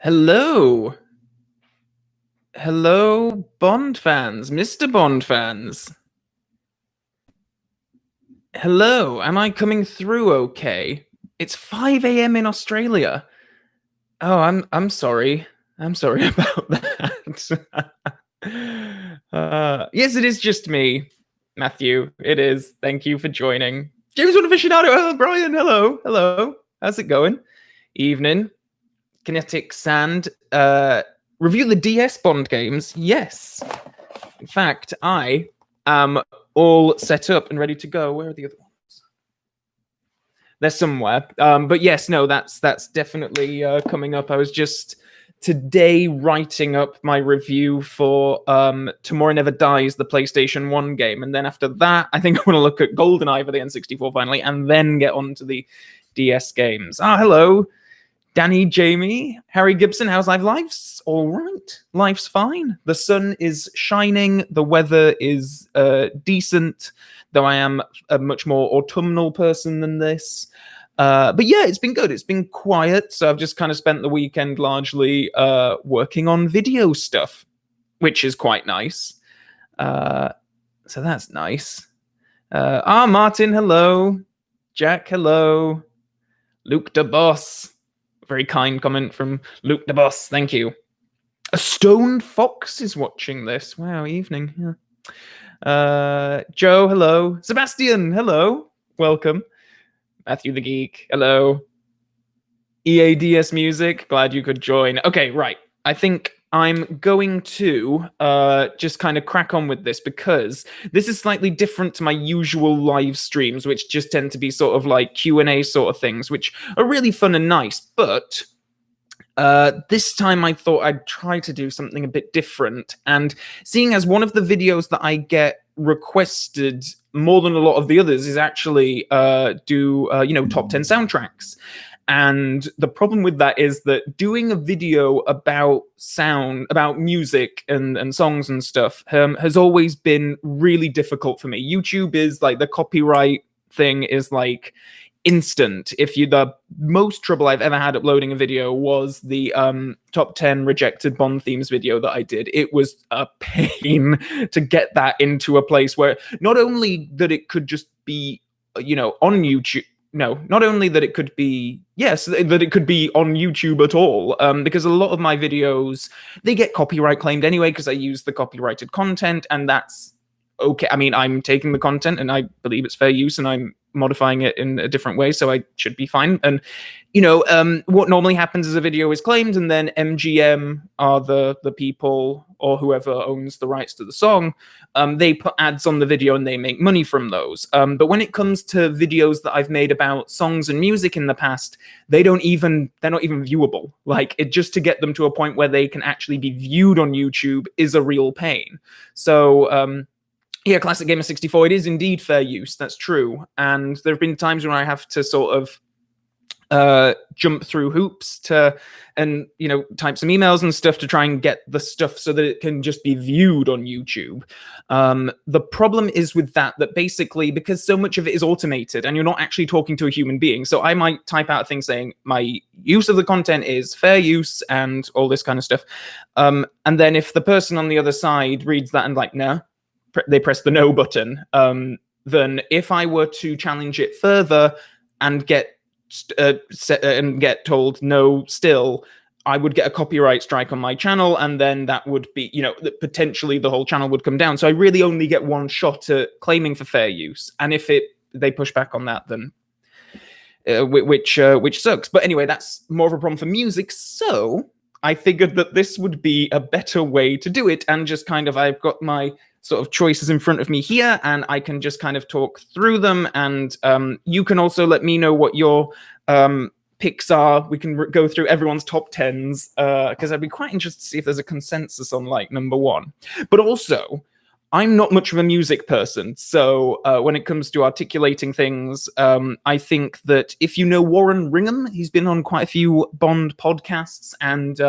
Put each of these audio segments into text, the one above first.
Hello. Hello, Bond fans, Mr. Bond fans. Hello, am I coming through okay? It's 5 a.m. in Australia. Oh, I'm sorry. I'm sorry about that. Yes, it is just me, Matthew. It is. Thank you for joining. James One Aficionado. Oh, Brian. Hello. Hello. How's it going? Evening. Kinetic Sand. Review the DS Bond games. Yes. In fact, I am all set up and ready to go. Where are the other ones? They're somewhere. But yes, no, that's definitely coming up. I was just today writing up my review for Tomorrow Never Dies, the PlayStation 1 game. And then after that, I think I want to look at GoldenEye for the N64 finally, and then get on to the DS games. Hello. Danny, Jamie, Harry Gibson, how's life? Life's all right. Life's fine. The sun is shining. The weather is decent, though I am a much more autumnal person than this. But yeah, it's been good. It's been quiet. So I've just kind of spent the weekend largely working on video stuff, which is quite nice. So that's nice. Martin, hello. Jack, hello. Luke the Boss. Very kind comment from Luke the Boss. Thank you. A Stone Fox is watching this. Wow, evening. Yeah. Joe, hello. Sebastian, hello. Welcome. Matthew the Geek, hello. EADS Music, glad you could join. Okay, right. I think I'm going to just kind of crack on with this because this is slightly different to my usual live streams, which just tend to be sort of like Q&A sort of things, which are really fun and nice. But this time I thought I'd try to do something a bit different. And seeing as one of the videos that I get requested more than a lot of the others is actually do top 10 soundtracks. And the problem with that is that doing a video about sound, about music and songs and stuff has always been really difficult for me. YouTube is like the copyright thing is like instant. The most trouble I've ever had uploading a video was the top 10 rejected Bond themes video that I did. It was a pain to get that into a place where not only that it could just be, on YouTube, not only that it could be, that it could be on YouTube at all, because a lot of my videos, they get copyright claimed anyway because I use the copyrighted content, and that's okay. I mean, I'm taking the content and I believe it's fair use and I'm modifying it in a different way, so I should be fine. And what normally happens is a video is claimed and then MGM are the people or whoever owns the rights to the song, they put ads on the video and they make money from those. But when it comes to videos that I've made about songs and music in the past, they're not even viewable. Like, it just to get them to a point where they can actually be viewed on YouTube is a real pain. So yeah, Classic Gamer 64, it is indeed fair use. That's true. And there have been times when I have to sort of jump through hoops and type some emails and stuff to try and get the stuff so that it can just be viewed on YouTube. The problem is with that basically, because so much of it is automated and you're not actually talking to a human being. So I might type out a thing saying my use of the content is fair use and all this kind of stuff. And then if the person on the other side reads that and like, nah, they press the no button, then if I were to challenge it further and get told no still, I would get a copyright strike on my channel, and then that would be, potentially the whole channel would come down. So I really only get one shot at claiming for fair use, and if they push back on that, then which sucks. But anyway, that's more of a problem for music, so I figured that this would be a better way to do it, and just kind of, I've got my sort of choices in front of me here, and I can just kind of talk through them, and you can also let me know what your picks are. We can go through everyone's top 10s, because I'd be quite interested to see if there's a consensus on like number one. But also, I'm not much of a music person, so when it comes to articulating things, I think that if you know Warren Ringham, he's been on quite a few Bond podcasts, and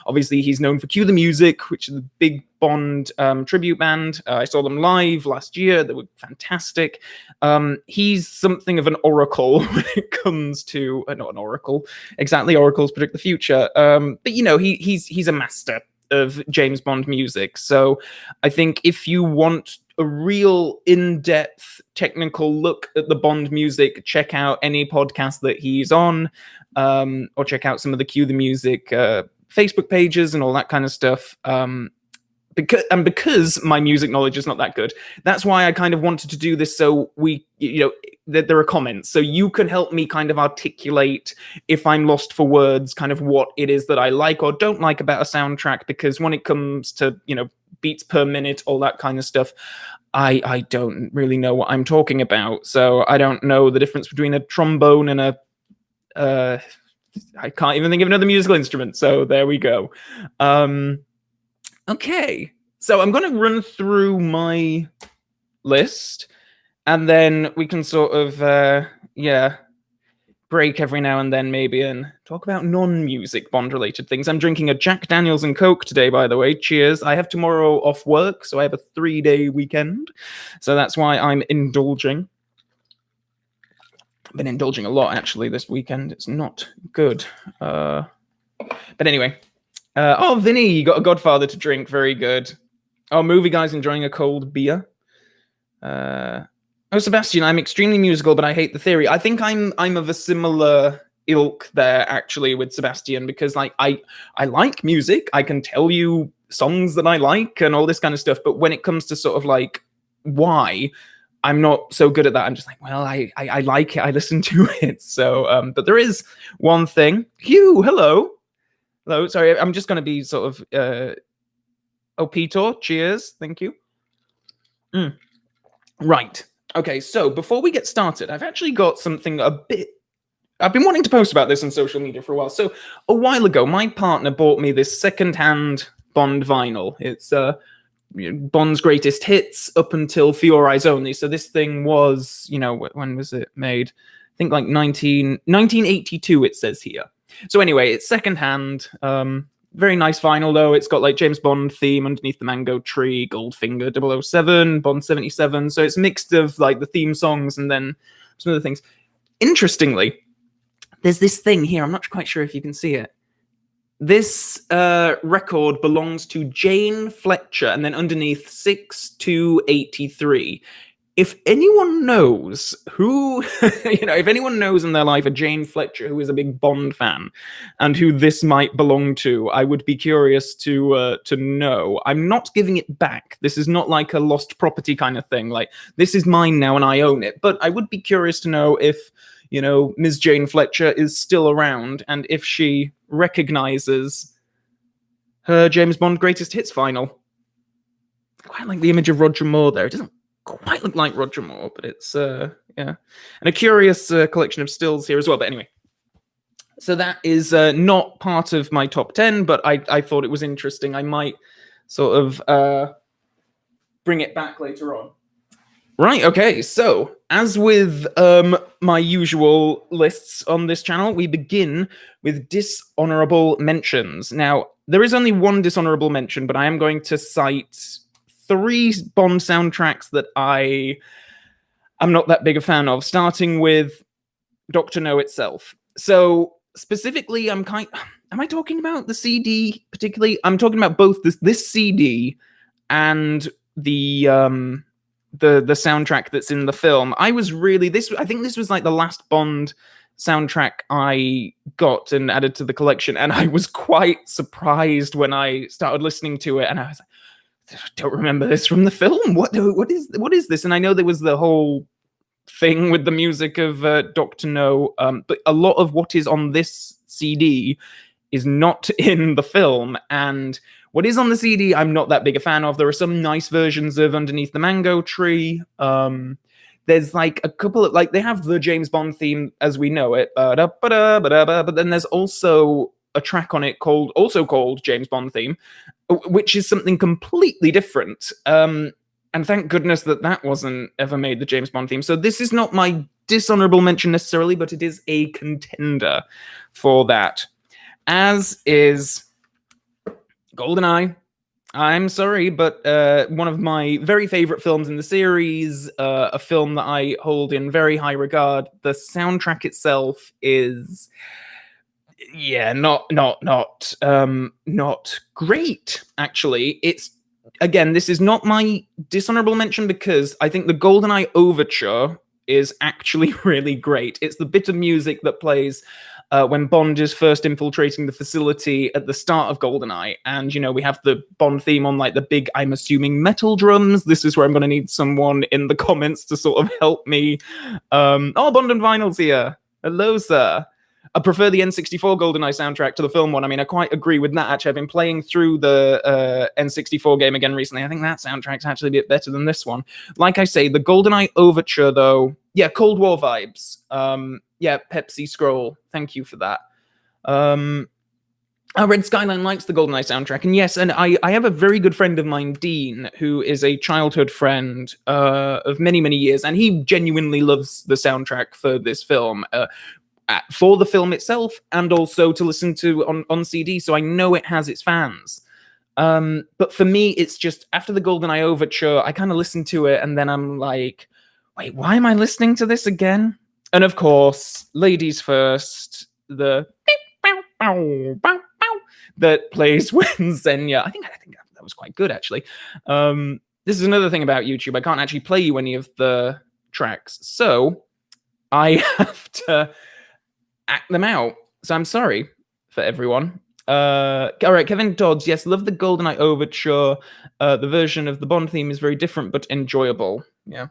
obviously he's known for Cue the Music, which is a big Bond tribute band. I saw them live last year. They were fantastic. He's something of an oracle when it comes to, not an oracle, exactly, oracles predict the future, but you know, he's a master of James Bond music. So I think if you want a real in-depth technical look at the Bond music, check out any podcast that he's on, or check out some of the Cue the Music Facebook pages and all that kind of stuff. Because my music knowledge is not that good, that's why I kind of wanted to do this, so there are comments, so you can help me kind of articulate, if I'm lost for words, kind of what it is that I like or don't like about a soundtrack, because when it comes to, beats per minute, all that kind of stuff, I don't really know what I'm talking about. So I don't know the difference between a trombone and I can't even think of another musical instrument, so there we go. Okay, so I'm going to run through my list, and then we can sort of, break every now and then maybe and talk about non-music Bond-related things. I'm drinking a Jack Daniels and Coke today, by the way. Cheers. I have tomorrow off work, so I have a 3-day weekend, so that's why I'm indulging. I've been indulging a lot, actually, this weekend. It's not good. But anyway... Vinny, you got a Godfather to drink. Very good. Oh, movie guy's enjoying a cold beer. Sebastian, I'm extremely musical, but I hate the theory. I think I'm of a similar ilk there, actually, with Sebastian, because like I like music. I can tell you songs that I like and all this kind of stuff. But when it comes to sort of like why, I'm not so good at that. I'm just like, well, I like it. I listen to it. So, but there is one thing. Hugh, hello. Hello, sorry, I'm just going to be sort of... Peter, cheers, thank you. Right, okay, so before we get started, I've actually got something a bit... I've been wanting to post about this on social media for a while. So a while ago, my partner bought me this second-hand Bond vinyl. It's Bond's greatest hits up until For Your Eyes Only. So this thing was, when was it made? I think like 1982, it says here. So anyway, it's secondhand. Very nice vinyl, though. It's got like James Bond theme underneath the mango tree, Goldfinger 007, Bond 77. So it's mixed of like the theme songs and then some other things. Interestingly, there's this thing here. I'm not quite sure if you can see it. This record belongs to Jane Fletcher, and then underneath 6283. If anyone knows who, if anyone knows in their life a Jane Fletcher who is a big Bond fan and who this might belong to, I would be curious to know. I'm not giving it back. This is not like a lost property kind of thing. Like, this is mine now and I own it. But I would be curious to know if, Ms. Jane Fletcher is still around and if she recognizes her James Bond greatest hits vinyl. I quite like the image of Roger Moore there. It doesn't quite look like Roger Moore, but it's and a curious collection of stills here as well. But anyway, so that is not part of my top 10, but I thought it was interesting. I might sort of bring it back later on. Right, okay, so as with my usual lists on this channel, we begin with dishonorable mentions. Now, there is only one dishonorable mention, but I am going to cite 3 Bond soundtracks that I am not that big a fan of, starting with Dr. No itself. So specifically, am I talking about the CD particularly? I'm talking about both this CD and the soundtrack that's in the film. I think this was like the last Bond soundtrack I got and added to the collection, and I was quite surprised when I started listening to it, and I was like, I don't remember this from the film. What is this? And I know there was the whole thing with the music of Dr. No, but a lot of what is on this CD is not in the film, and what is on the CD I'm not that big a fan of. There are some nice versions of Underneath the Mango Tree. There's like a couple of, like, they have the James Bond theme as we know it, but then there's also a track on it called James Bond theme, which is something completely different. And And thank goodness that wasn't ever made the James Bond theme. So this is not my dishonorable mention necessarily, but it is a contender for that. As is GoldenEye. I'm sorry, but one of my very favorite films in the series, a film that I hold in very high regard. The soundtrack itself is, not great. Actually, it's, again, this is not my dishonorable mention because I think the GoldenEye overture is actually really great. It's the bit of music that plays when Bond is first infiltrating the facility at the start of GoldenEye. And, we have the Bond theme on like the big, I'm assuming, metal drums. This is where I'm going to need someone in the comments to sort of help me. Bond and Vinyl's here. Hello, sir. I prefer the N64 GoldenEye soundtrack to the film one. I mean, I quite agree with that, actually. I've been playing through the N64 game again recently. I think that soundtrack's actually a bit better than this one. Like I say, the GoldenEye overture, though, Cold War vibes. Pepsi Scroll. Thank you for that. Red Skyline likes the GoldenEye soundtrack. And yes, and I have a very good friend of mine, Dean, who is a childhood friend of many, many years. And he genuinely loves the soundtrack for this film. For the film itself, and also to listen to on CD, so I know it has its fans. But for me, it's just after the GoldenEye overture, I kind of listen to it, and then I'm like, wait, why am I listening to this again? And of course, ladies first, the that plays when Xenia. I think that was quite good, actually. This is another thing about YouTube. I can't actually play you any of the tracks, so I have to act them out. So I'm sorry for everyone. All right, Kevin Dodds. Yes, love the GoldenEye overture. The version of the Bond theme is very different but enjoyable. Yeah.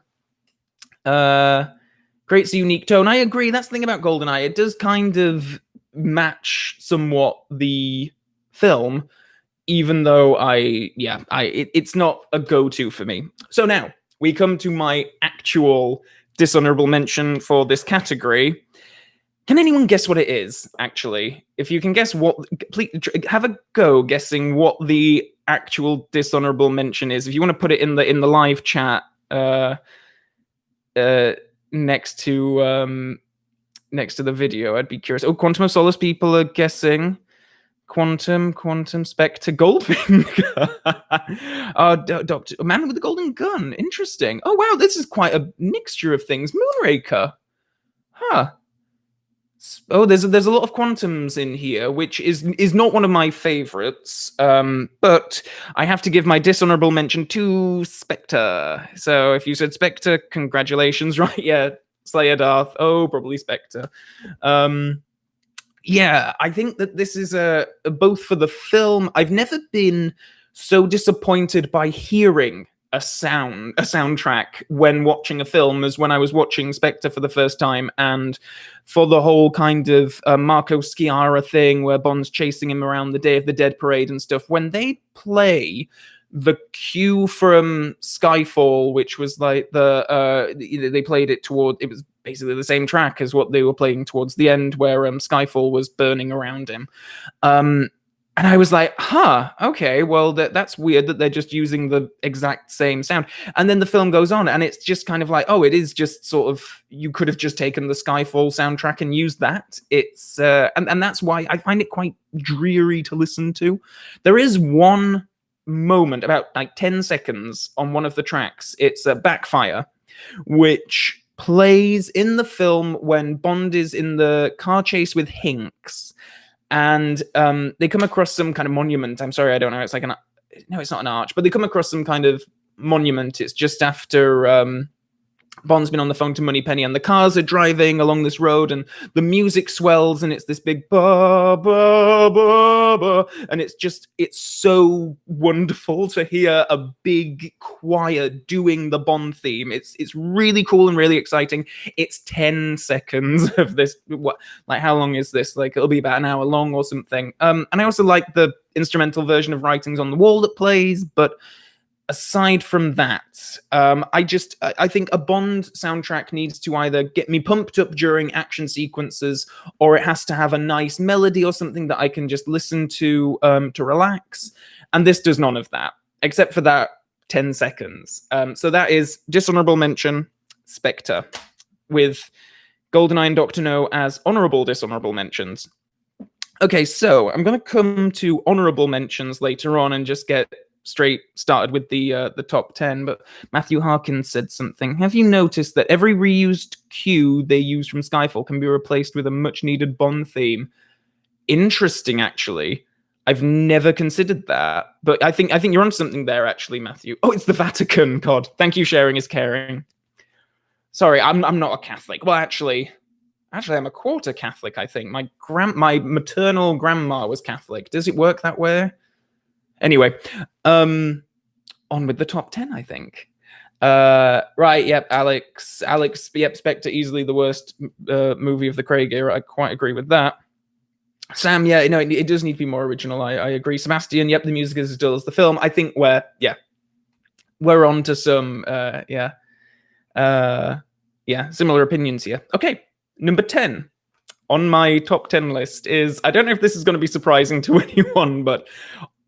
Creates a unique tone. I agree. That's the thing about GoldenEye. It does kind of match somewhat the film, even though it's not a go-to for me. So now we come to my actual dishonorable mention for this category. Can anyone guess what it is, actually? If you can guess what, please have a go guessing what the actual dishonorable mention is. If you want to put it in the live chat next to the video, I'd be curious. Oh, Quantum of Solace people are guessing. Quantum, Spectre, Goldfinger. Doctor, Man with the Golden Gun. Interesting. Oh, wow, this is quite a mixture of things. Moonraker. Huh. Oh, there's a lot of Quantums in here, which is not one of my favorites. But I have to give my dishonorable mention to Spectre. So if you said Spectre, congratulations, right? Yeah, Slayer Darth. Oh, probably Spectre. I think that this is both for the film. I've never been so disappointed by hearing a soundtrack when watching a film as when I was watching Spectre for the first time, and for the whole kind of Marco Sciarra thing where Bond's chasing him around the Day of the Dead parade and stuff, when they play the cue from Skyfall, which was like they played it toward, it was basically the same track as what they were playing towards the end where Skyfall was burning around him. And I was like, okay, well, that's weird that they're just using the exact same sound. And then the film goes on, and it's just kind of like, oh, it is just sort of, you could have just taken the Skyfall soundtrack and used that. It's, and that's why I find it quite dreary to listen to. There is one moment, about like 10 seconds on one of the tracks. It's Backfire, which plays in the film when Bond is in the car chase with Hinks. And they come across some kind of monument. I'm sorry, I don't know. It's like no, it's not an arch, but they come across some kind of monument. It's just after Bond's been on the phone to Moneypenny, and the cars are driving along this road, and the music swells, and it's this big ba ba ba ba, and it's so wonderful to hear a big choir doing the Bond theme. It's really cool and really exciting. It's 10 seconds of this. Like how long is this? Like it'll be about an hour long or something. And I also like the instrumental version of Writings on the Wall that plays, but aside from that, I think a Bond soundtrack needs to either get me pumped up during action sequences, or it has to have a nice melody or something that I can just listen to relax. And this does none of that, except for that 10 seconds. So that is dishonorable mention, Spectre, with GoldenEye and Dr. No as honorable dishonorable mentions. Okay, so I'm going to come to honorable mentions later on and just get straight started with the top 10. But Matthew Harkins said something. Have you noticed that every reused cue they use from Skyfall can be replaced with a much-needed Bond theme? Interesting, actually. I've never considered that, but I think you're on something there, actually, Matthew. Oh, it's the Vatican. God, thank you. Sharing is caring. Sorry, I'm not a Catholic. Well, actually, I'm a quarter Catholic. I think my maternal grandma was Catholic. Does it work that way? Anyway, on with the top 10. I think. Right. Yep. Alex. Yep. Spectre, easily the worst movie of the Craig era. I quite agree with that. Sam, yeah, no, it does need to be more original. I agree. Sebastian, yep, the music is as dull as the film. I think we're on to some, similar opinions here. Okay, number 10 on my top 10 list is, I don't know if this is going to be surprising to anyone, but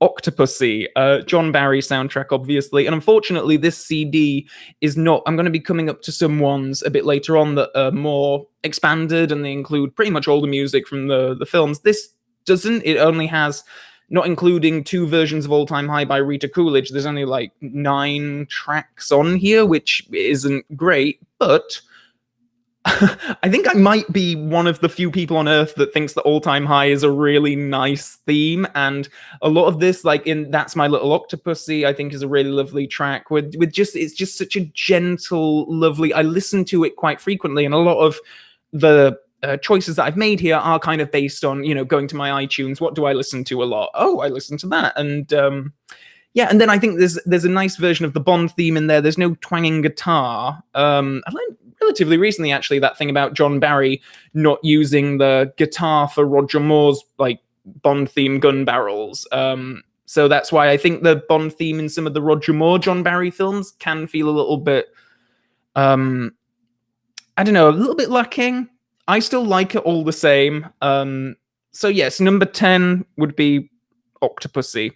Octopussy, John Barry soundtrack, obviously. And unfortunately, this CD is not. I'm going to be coming up to some ones a bit later on that are more expanded, and they include pretty much all the music from the films. This doesn't. It only has, not including 2 versions of All Time High by Rita Coolidge, there's only like 9 tracks on here, which isn't great, but I think I might be one of the few people on Earth that thinks that All Time High is a really nice theme, and a lot of this, like in That's My Little Octopussy, I think is a really lovely track. With just, it's just such a gentle, lovely. I listen to it quite frequently, and a lot of the choices that I've made here are kind of based on, going to my iTunes. What do I listen to a lot? Oh, I listen to that, and and then I think there's a nice version of the Bond theme in there. There's no twanging guitar. I learned relatively recently, actually, that thing about John Barry not using the guitar for Roger Moore's like Bond theme gun barrels. So that's why I think the Bond theme in some of the Roger Moore John Barry films can feel a little bit, I don't know, a little bit lacking. I still like it all the same. So yes, number 10 would be Octopussy.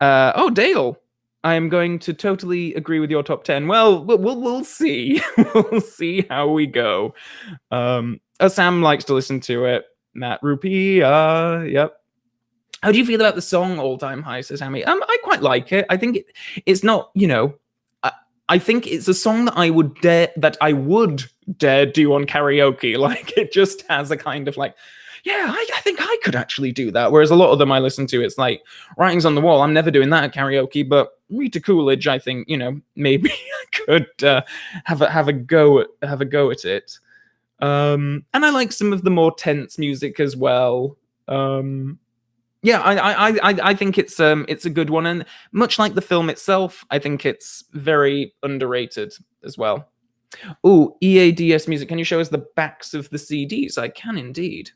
Dale, I am going to totally agree with your top 10. Well, we'll see. We'll see how we go. Sam likes to listen to it. Matt Rupee, yep. How do you feel about the song All Time High, says Hammy? I quite like it. I think it's not, I think it's a song that I would dare do on karaoke. Like, it just has a kind of like, yeah, I think I could actually do that. Whereas a lot of them I listen to, it's like writings on the wall. I'm never doing that at karaoke. But Rita Coolidge, I think, maybe I could have a go at it. And I like some of the more tense music as well. I think it's a good one, and much like the film itself, I think it's very underrated as well. Oh, EADS music. Can you show us the backs of the CDs? I can indeed.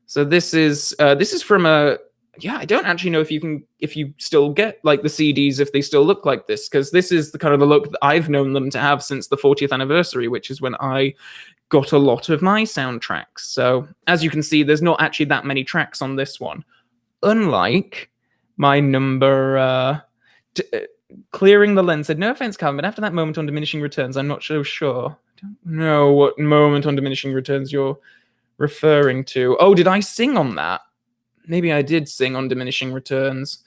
So this is from a, I don't actually know if you still get like the CDs, if they still look like this, because this is the kind of the look that I've known them to have since the 40th anniversary, which is when I got a lot of my soundtracks. So as you can see, there's not actually that many tracks on this one, unlike my number. Clearing the lens said, no offense, Calvin, but after that moment on Diminishing Returns, I'm not so sure. I don't know what moment on Diminishing Returns you're referring to. Oh, did I sing on that? Maybe I did sing on Diminishing Returns.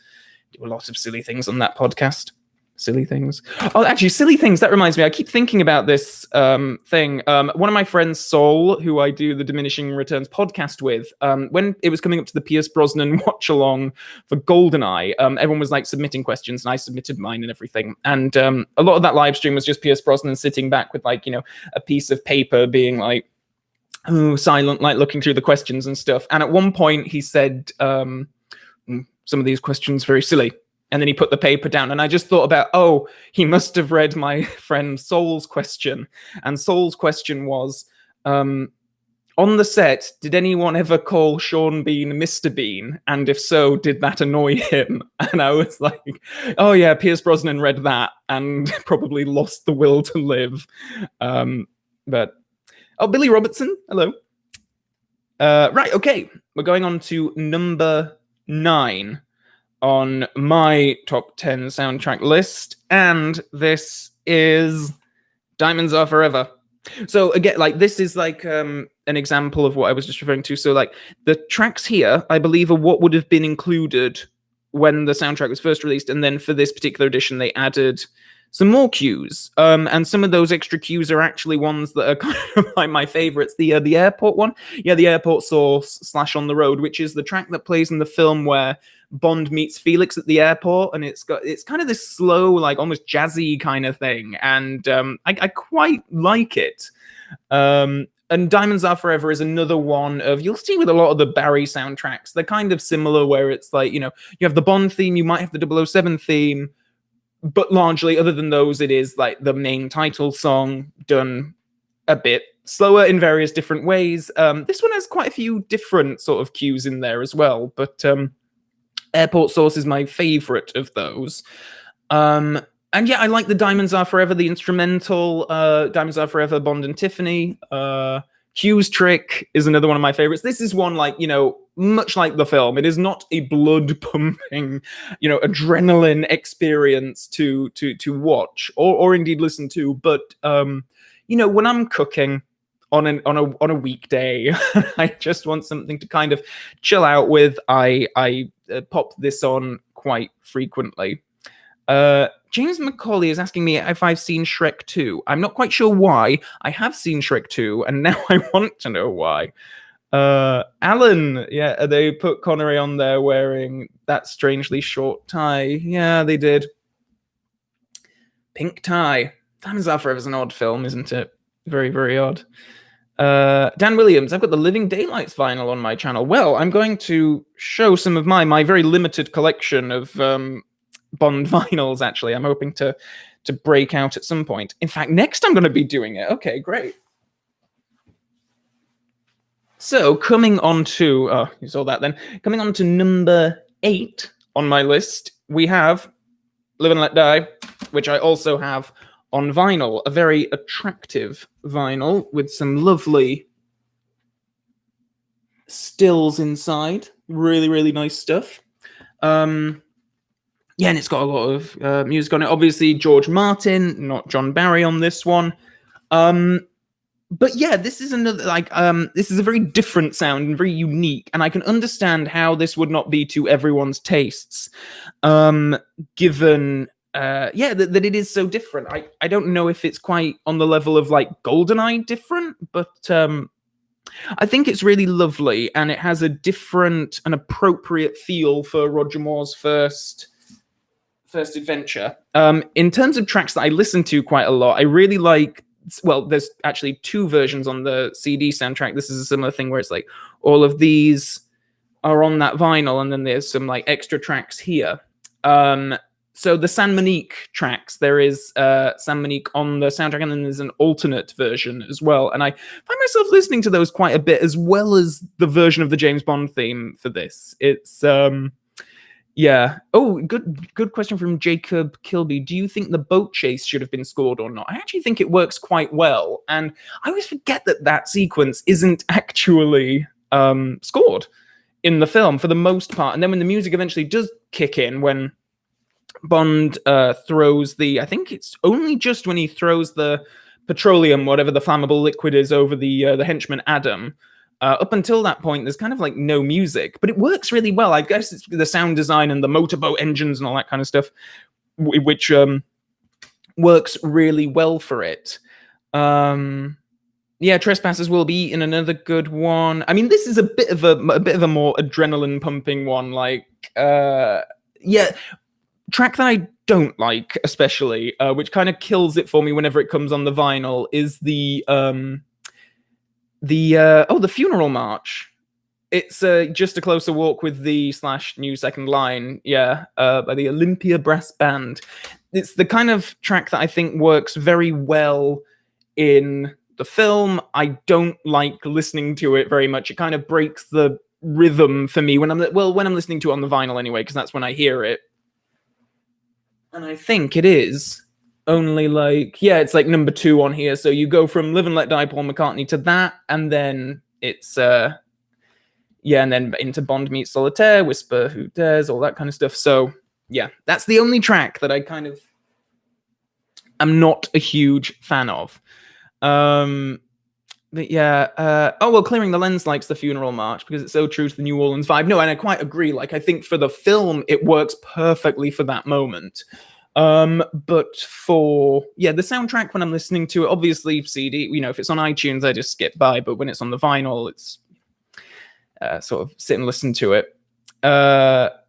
Do a lot of silly things on that podcast. Silly things. Oh, actually, silly things. That reminds me. I keep thinking about this thing. One of my friends, Saul, who I do the Diminishing Returns podcast with, when it was coming up to the Pierce Brosnan watch along for GoldenEye, everyone was like submitting questions, and I submitted mine and everything. And a lot of that live stream was just Pierce Brosnan sitting back with like, a piece of paper, being like, silent, like looking through the questions and stuff. And at one point, he said, "Some of these questions very silly." And then he put the paper down, and I just thought about, he must have read my friend Saul's question. And Saul's question was, on the set, did anyone ever call Sean Bean Mr. Bean? And if so, did that annoy him? And I was like, oh yeah, Pierce Brosnan read that and probably lost the will to live. But Billy Robertson, hello. Right, okay, we're going on to number 9. on my top 10 soundtrack list, and this is Diamonds Are Forever. So again, like this is like an example of what I was just referring to. So like the tracks here, I believe, are what would have been included when the soundtrack was first released, and then for this particular edition, they added some more cues. And some of those extra cues are actually ones that are kind of like my favorites. The airport one, yeah, the airport source / On the Road, which is the track that plays in the film where Bond meets Felix at the airport, and it's kind of this slow, like almost jazzy kind of thing, and I quite like it. And Diamonds Are Forever is another one of, you'll see with a lot of the Barry soundtracks, they're kind of similar, where it's like, you have the Bond theme, you might have the 007 theme, but largely, other than those, it is like the main title song done a bit slower in various different ways. This one has quite a few different sort of cues in there as well, but Airport Source is my favorite of those. And yeah, I like the Diamonds Are Forever, the instrumental, Diamonds Are Forever, Bond and Tiffany. Q's Trick is another one of my favorites. This is one, like, much like the film, it is not a blood pumping, adrenaline experience to watch or indeed listen to. But when I'm cooking on a weekday, I just want something to kind of chill out with. I pop this on quite frequently. James McCauley is asking me if I've seen Shrek 2. I'm not quite sure why. I have seen Shrek 2, and now I want to know why. Alan, yeah, they put Connery on there wearing that strangely short tie. Yeah, they did. Pink tie. Diamonds Are Forever is an odd film, isn't it? Very, very odd. Dan Williams, I've got the Living Daylights vinyl on my channel. Well, I'm going to show some of my very limited collection of Bond vinyls, actually. I'm hoping to break out at some point. In fact, next I'm going to be doing it. Okay, great. So coming on to, you saw that then. Coming on to number 8 on my list, we have Live and Let Die, which I also have on vinyl. A very attractive vinyl with some lovely stills inside. Really, really nice stuff. Yeah, and it's got a lot of music on it. Obviously, George Martin, not John Barry on this one. But yeah, this is another, this is a very different sound and very unique. And I can understand how this would not be to everyone's tastes, given, that it is so different. I don't know if it's quite on the level of like GoldenEye different, but I think it's really lovely. And it has a different and appropriate feel for Roger Moore's first adventure. In terms of tracks that I listen to quite a lot, I really like, well, there's actually 2 versions on the CD soundtrack. This is a similar thing where it's like all of these are on that vinyl, and then there's some like extra tracks here. So the San Monique tracks, there is San Monique on the soundtrack, and then there's an alternate version as well. And I find myself listening to those quite a bit, as well as the version of the James Bond theme for this. It's yeah. Oh, good question from Jacob Kilby. Do you think the boat chase should have been scored or not? I actually think it works quite well. And I always forget that sequence isn't actually scored in the film for the most part. And then when the music eventually does kick in, when Bond throws I think it's only just when he throws the petroleum, whatever the flammable liquid is, over the henchman Adam. Up until that point, there's kind of like no music, but it works really well. I guess it's the sound design and the motorboat engines and all that kind of stuff, which works really well for it. Yeah, Trespassers Will Be Eaten, another good one. I mean, this is a bit of a more adrenaline pumping one. Like, yeah, track that I don't like, especially, which kind of kills it for me whenever it comes on the vinyl, is the Funeral March. It's Just a Closer Walk with the / New Second Line, yeah, by the Olympia Brass Band. It's the kind of track that I think works very well in the film. I don't like listening to it very much. It kind of breaks the rhythm for me when I'm listening to it on the vinyl anyway, because that's when I hear it. And I think it is only like, yeah, it's like number 2 on here. So you go from Live and Let Die, Paul McCartney, to that, and then it's yeah, and then into Bond meets Solitaire, Whisper Who Dares, all that kind of stuff. So yeah, that's the only track that I kind of am not a huge fan of. But yeah, oh well, Clearing the Lens likes the Funeral March because it's so true to the New Orleans vibe. No, and I quite agree. Like, I think for the film, it works perfectly for that moment. But for the soundtrack, when I'm listening to it, obviously CD, if it's on iTunes, I just skip by. But when it's on the vinyl, it's sort of sit and listen to it.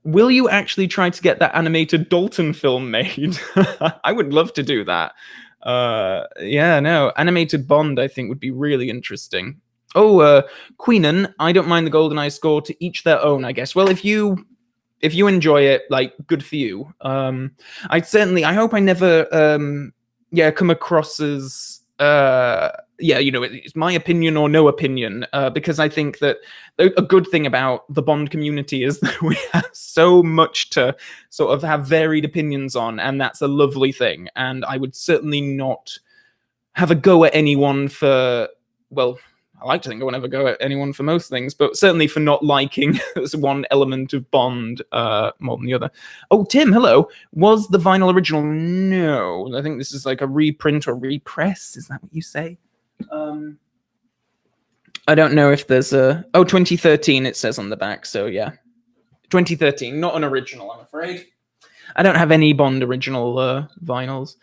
Will you actually try to get that animated Dalton film made? I would love to do that. Animated Bond I think would be really interesting. Queenan, I don't mind the GoldenEye score, to each their own, I guess. Well, if you enjoy it, like, good for you. I hope I never come across as it's my opinion or no opinion, because I think that a good thing about the Bond community is that we have so much to sort of have varied opinions on, and that's a lovely thing. And I would certainly not have a go at anyone for, well, I like to think I won't have a go at anyone for most things, but certainly for not liking one element of Bond more than the other. Oh, Tim, hello. Was the vinyl original? No. I think this is like a reprint or repress. Is that what you say? I don't know if there's a... Oh, 2013 it says on the back, so yeah. 2013, not an original, I'm afraid. I don't have any Bond original vinyls.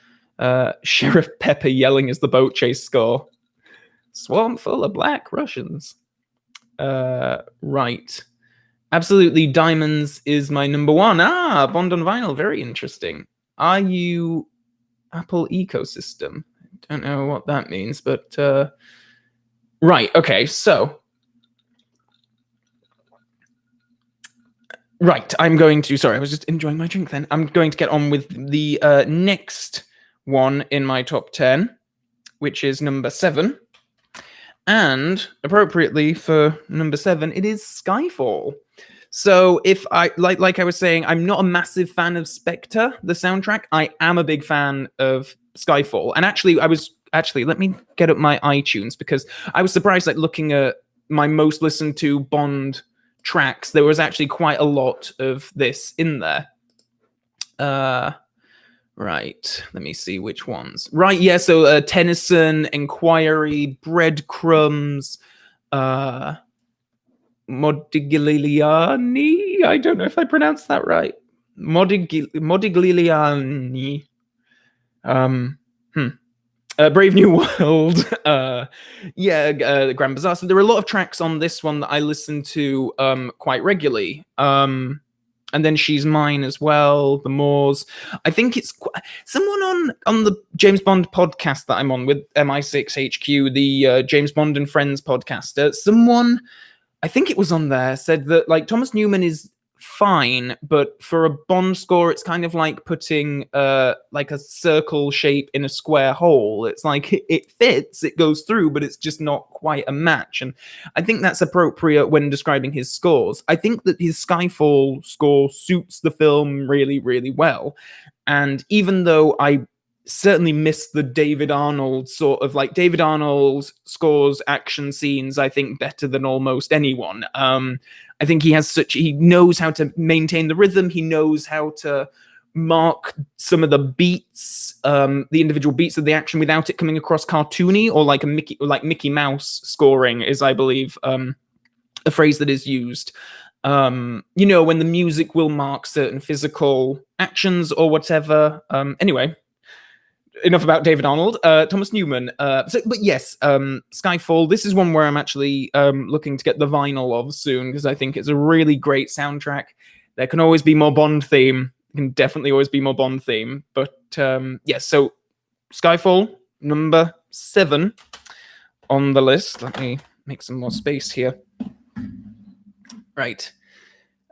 Sheriff Pepper yelling as the boat chase score. Swamp full of black Russians. Right. Absolutely, Diamonds is my number one. Bond on vinyl, very interesting. Are you Apple ecosystem? I don't know what that means, but... Right, okay, so... Right, I'm going to... Sorry, I was just enjoying my drink then. I'm going to get on with the next one in my top 10, which is number 7. And appropriately for number 7, it is Skyfall. So if I like I was saying, I'm not a massive fan of Spectre, the soundtrack. I am a big fan of Skyfall. And actually, let me get up my iTunes, because I was surprised, like, looking at my most listened to Bond tracks, there was actually quite a lot of this in there. Right, let me see which ones. Right, yeah, so Tennyson, Inquiry, Breadcrumbs, Modigliani. I don't know if I pronounced that right. Modigliani. Brave New World. Grand Bazaar. So there are a lot of tracks on this one that I listen to quite regularly. And then She's Mine as well, The Moors. I think it's someone on the James Bond podcast that I'm on with MI6HQ, the James Bond and Friends podcast. Someone, I think it was on there, said that, like, Thomas Newman is fine, but for a Bond score, it's kind of like putting like a circle shape in a square hole. It's like it fits, it goes through, but it's just not quite a match. And I think that's appropriate when describing his scores. I think that his Skyfall score suits the film really, really well. And even though I certainly miss the David Arnold sort of, like, David Arnold scores action scenes, I think, better than almost anyone. I think he knows how to maintain the rhythm. He knows how to mark some of the beats, the individual beats of the action, without it coming across cartoony or like Mickey Mouse scoring is, I believe, a phrase that is used. When the music will mark certain physical actions or whatever. Anyway, enough about David Arnold. Thomas Newman. But yes, Skyfall. This is one where I'm actually looking to get the vinyl of soon, because I think it's a really great soundtrack. There can always be more Bond theme. Can definitely always be more Bond theme. But yes, so Skyfall, number 7 on the list. Let me make some more space here. Right.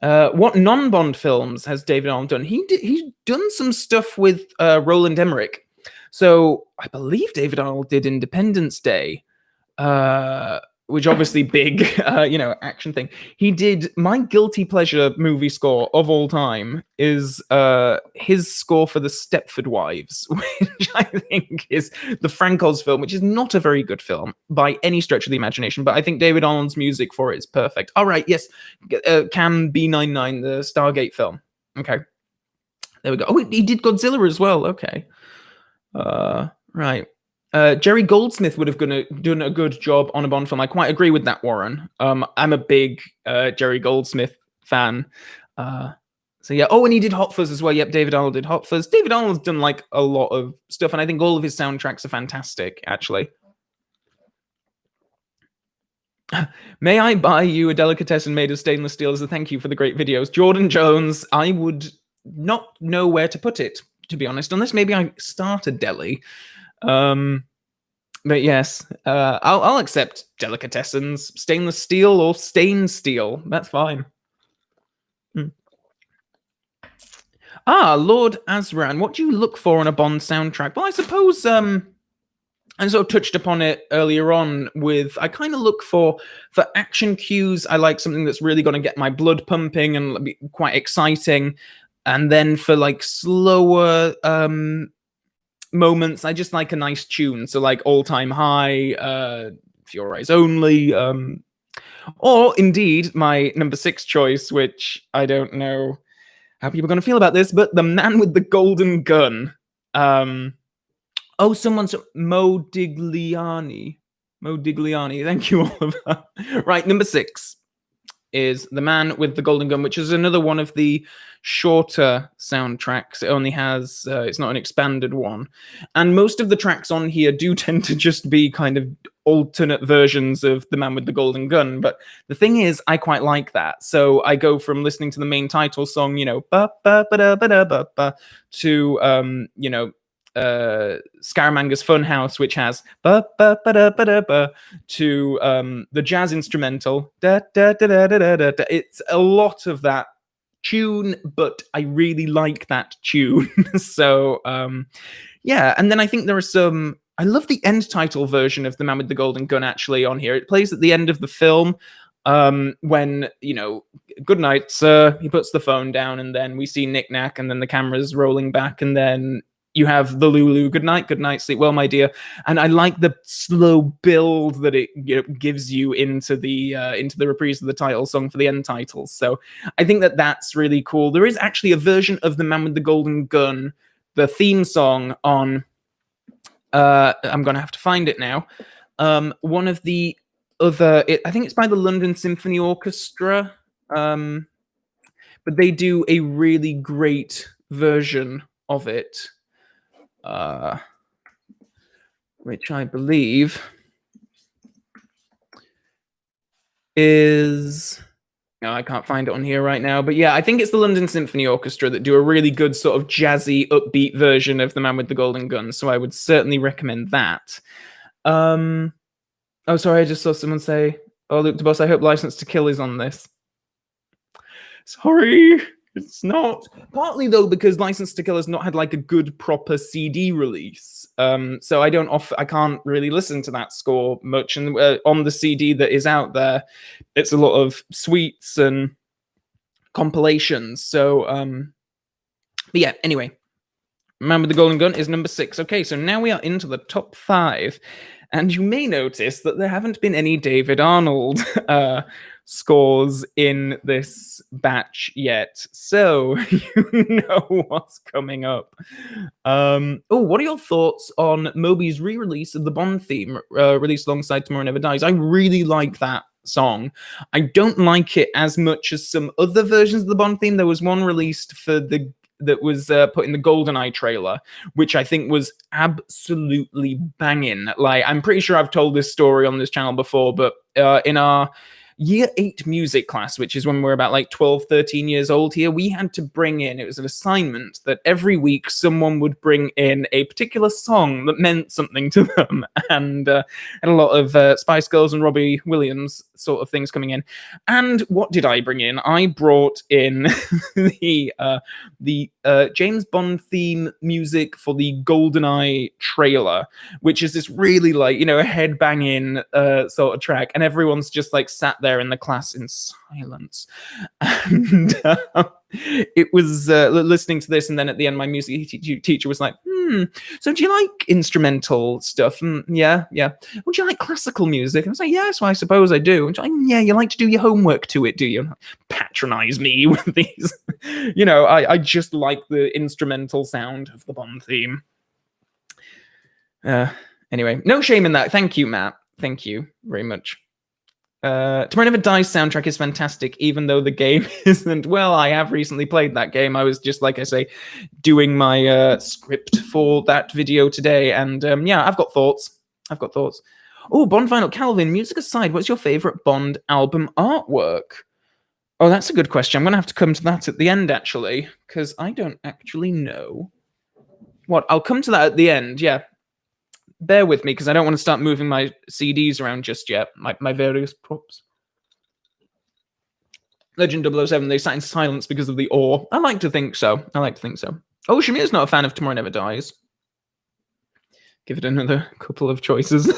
What non-Bond films has David Arnold done? He's done some stuff with Roland Emmerich. So I believe David Arnold did Independence Day. which obviously big, action thing. He did my guilty pleasure movie score of all time is his score for the Stepford Wives, which I think is the Frank Oz film, which is not a very good film by any stretch of the imagination, but I think David Arnold's music for it is perfect. All right, yes, Cam B99, the Stargate film. Okay, there we go. Oh, he did Godzilla as well. Okay, right. Jerry Goldsmith would have done a good job on a Bond film. I quite agree with that, Warren. I'm a big Jerry Goldsmith fan. So yeah. Oh, and he did Hot Fuzz as well. Yep, David Arnold did Hot Fuzz. David Arnold's done like a lot of stuff, and I think all of his soundtracks are fantastic, actually. May I buy you a delicatessen made of stainless steel as a thank you for the great videos? Jordan Jones, I would not know where to put it, to be honest, unless maybe I start a deli. But yes, I'll accept delicatessens, stainless steel or stained steel. That's fine. Lord Azran, what do you look for in a Bond soundtrack? Well, I suppose I sort of touched upon it earlier on with, I kind of look for action cues. I like something that's really going to get my blood pumping and be quite exciting. And then for like slower moments, I just like a nice tune. So like All Time High, For Your Eyes Only, or indeed my number 6 choice, which I don't know how people are going to feel about this, but The Man with the Golden Gun. Someone's Mo Digliani. Thank you, Oliver. Right, number 6 is The Man with the Golden Gun, which is another one of the shorter soundtracks. It only has, it's not an expanded one. And most of the tracks on here do tend to just be kind of alternate versions of The Man with the Golden Gun. But the thing is, I quite like that. So I go from listening to the main title song, ba ba ba da ba da ba ba, to Scaramanga's Funhouse, which has ba ba ba da ba da ba, to the jazz instrumental da da da da da da da. It's a lot of that tune, but I really like that tune. So yeah, and then I think there are some. I love the end title version of The Man with the Golden Gun actually on here. It plays at the end of the film. When, good night, sir, he puts the phone down, and then we see Knick Knack, and then the camera's rolling back, and then you have the Lulu, good night, sleep well, my dear. And I like the slow build that it gives you into the reprise of the title song for the end titles. So I think that's really cool. There is actually a version of The Man with the Golden Gun, the theme song on, I'm going to have to find it now. One of the other, I think it's by the London Symphony Orchestra, but they do a really great version of it, which I believe is, no, I can't find it on here right now, but yeah, I think it's the London Symphony Orchestra that do a really good sort of jazzy, upbeat version of The Man with the Golden Gun, so I would certainly recommend that. Oh, sorry, I just saw someone say, oh, Luke DeBoss, I hope License to Kill is on this. Sorry, it's not. Partly, though, because License to Kill has not had, like, a good, proper CD release. So I can't really listen to that score much. And on the CD that is out there, it's a lot of suites and compilations. So, but yeah, anyway. Man with the Golden Gun is number 6. Okay, so now we are into the top 5. And you may notice that there haven't been any David Arnold scores in this batch yet. So you know what's coming up. What are your thoughts on Moby's re-release of the Bond theme, released alongside Tomorrow Never Dies? I really like that song. I don't like it as much as some other versions of the Bond theme. There was one released that was put in the GoldenEye trailer, which I think was absolutely banging. Like, I'm pretty sure I've told this story on this channel before, but in our year 8 music class, which is when we're about like 12, 13 years old here, we had to bring in, it was an assignment that every week someone would bring in a particular song that meant something to them. And a lot of Spice Girls and Robbie Williams sort of things coming in. And what did I bring in? I brought in the James Bond theme music for the GoldenEye trailer, which is this really like, a head-banging sort of track. And everyone's just like sat there in the class in silence. And it was listening to this, and then at the end my music teacher was like, so do you like instrumental stuff? Yeah. Would you like classical music? And I was like, yes, well, I suppose I do. And she's like, yeah, you like to do your homework to it, do you? Patronize me with these. I just like the instrumental sound of the Bond theme. Anyway, no shame in that. Thank you, Matt. Thank you very much. Tomorrow Never Dies soundtrack is fantastic, even though the game isn't. Well, I have recently played that game. I was just, like I say, doing my script for that video today, and yeah, I've got thoughts. Oh, Bond Vinyl. Calvin, music aside, what's your favorite Bond album artwork? Oh, that's a good question. I'm going to have to come to that at the end, actually, because I don't actually know. What? I'll come to that at the end, yeah. Bear with me, because I don't want to start moving my CDs around just yet. My various props. Legend 007, they sat in silence because of the awe. I like to think so. Oh, Shamir's not a fan of Tomorrow Never Dies. Give it another couple of choices.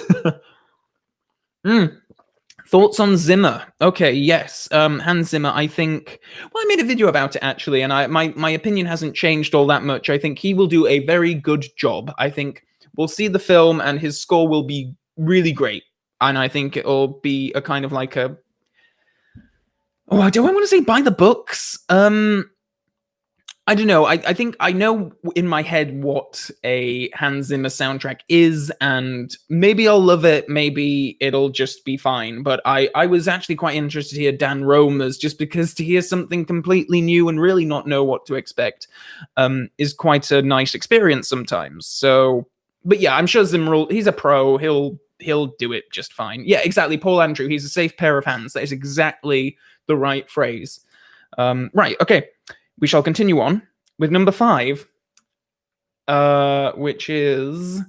Thoughts on Zimmer? Okay, yes. Hans Zimmer, I think... Well, I made a video about it, actually, and my opinion hasn't changed all that much. I think he will do a very good job. I think we'll see the film, and his score will be really great. And I think it'll be a kind of like a... Oh, do I want to say by the books? I don't know. I think I know in my head what a Hans Zimmer soundtrack is, and maybe I'll love it, maybe it'll just be fine. But I was actually quite interested to hear Dan Romer's, just because to hear something completely new and really not know what to expect is quite a nice experience sometimes. So, but yeah, I'm sure Zimmer, he's a pro. He'll do it just fine. Yeah, exactly. Paul Andrew, he's a safe pair of hands. That is exactly the right phrase. Right, okay. We shall continue on with number 5, which is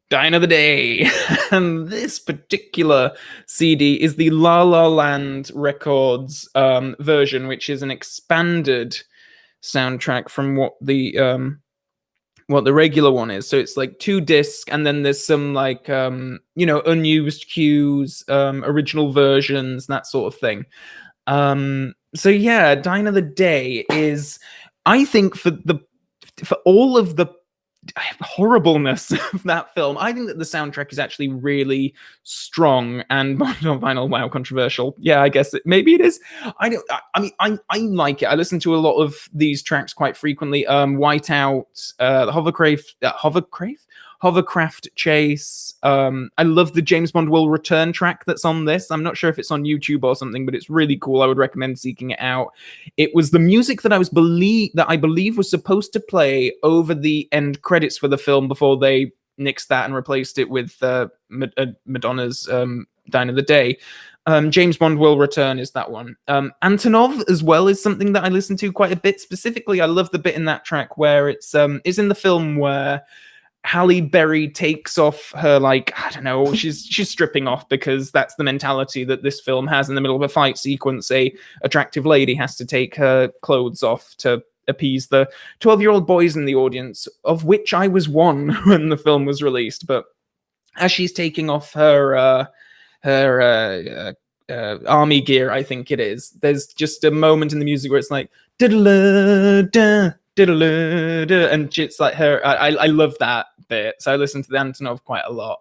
Dine of the Day. And this particular CD is the La La Land Records version, which is an expanded soundtrack from what the regular one is. So it's like 2 discs, and then there's some like unused cues, original versions, that sort of thing. So yeah, Dine of the Day is, I think, for all of the horribleness of that film, I think that the soundtrack is actually really strong. And Vinyl, wow, controversial. Yeah, I guess maybe it is. I like it. I listen to a lot of these tracks quite frequently. Whiteout, Hovercraft Chase. I love the James Bond Will Return track that's on this. I'm not sure if it's on YouTube or something, but it's really cool. I would recommend seeking it out. It was the music that I believe was supposed to play over the end credits for the film before they nixed that and replaced it with Madonna's Dine of the Day. James Bond Will Return is that one. Antonov as well is something that I listen to quite a bit. Specifically, I love the bit in that track where it's in the film where Halle Berry takes off her, like, I don't know, she's stripping off, because that's the mentality that this film has. In the middle of a fight sequence, a attractive lady has to take her clothes off to appease the 12-year-old boys in the audience, of which I was one when the film was released. But as she's taking off her army gear, I think it is, there's just a moment in the music where it's like da-da-da-da, and it's like her. I love that bit, so I listen to the Antonov quite a lot.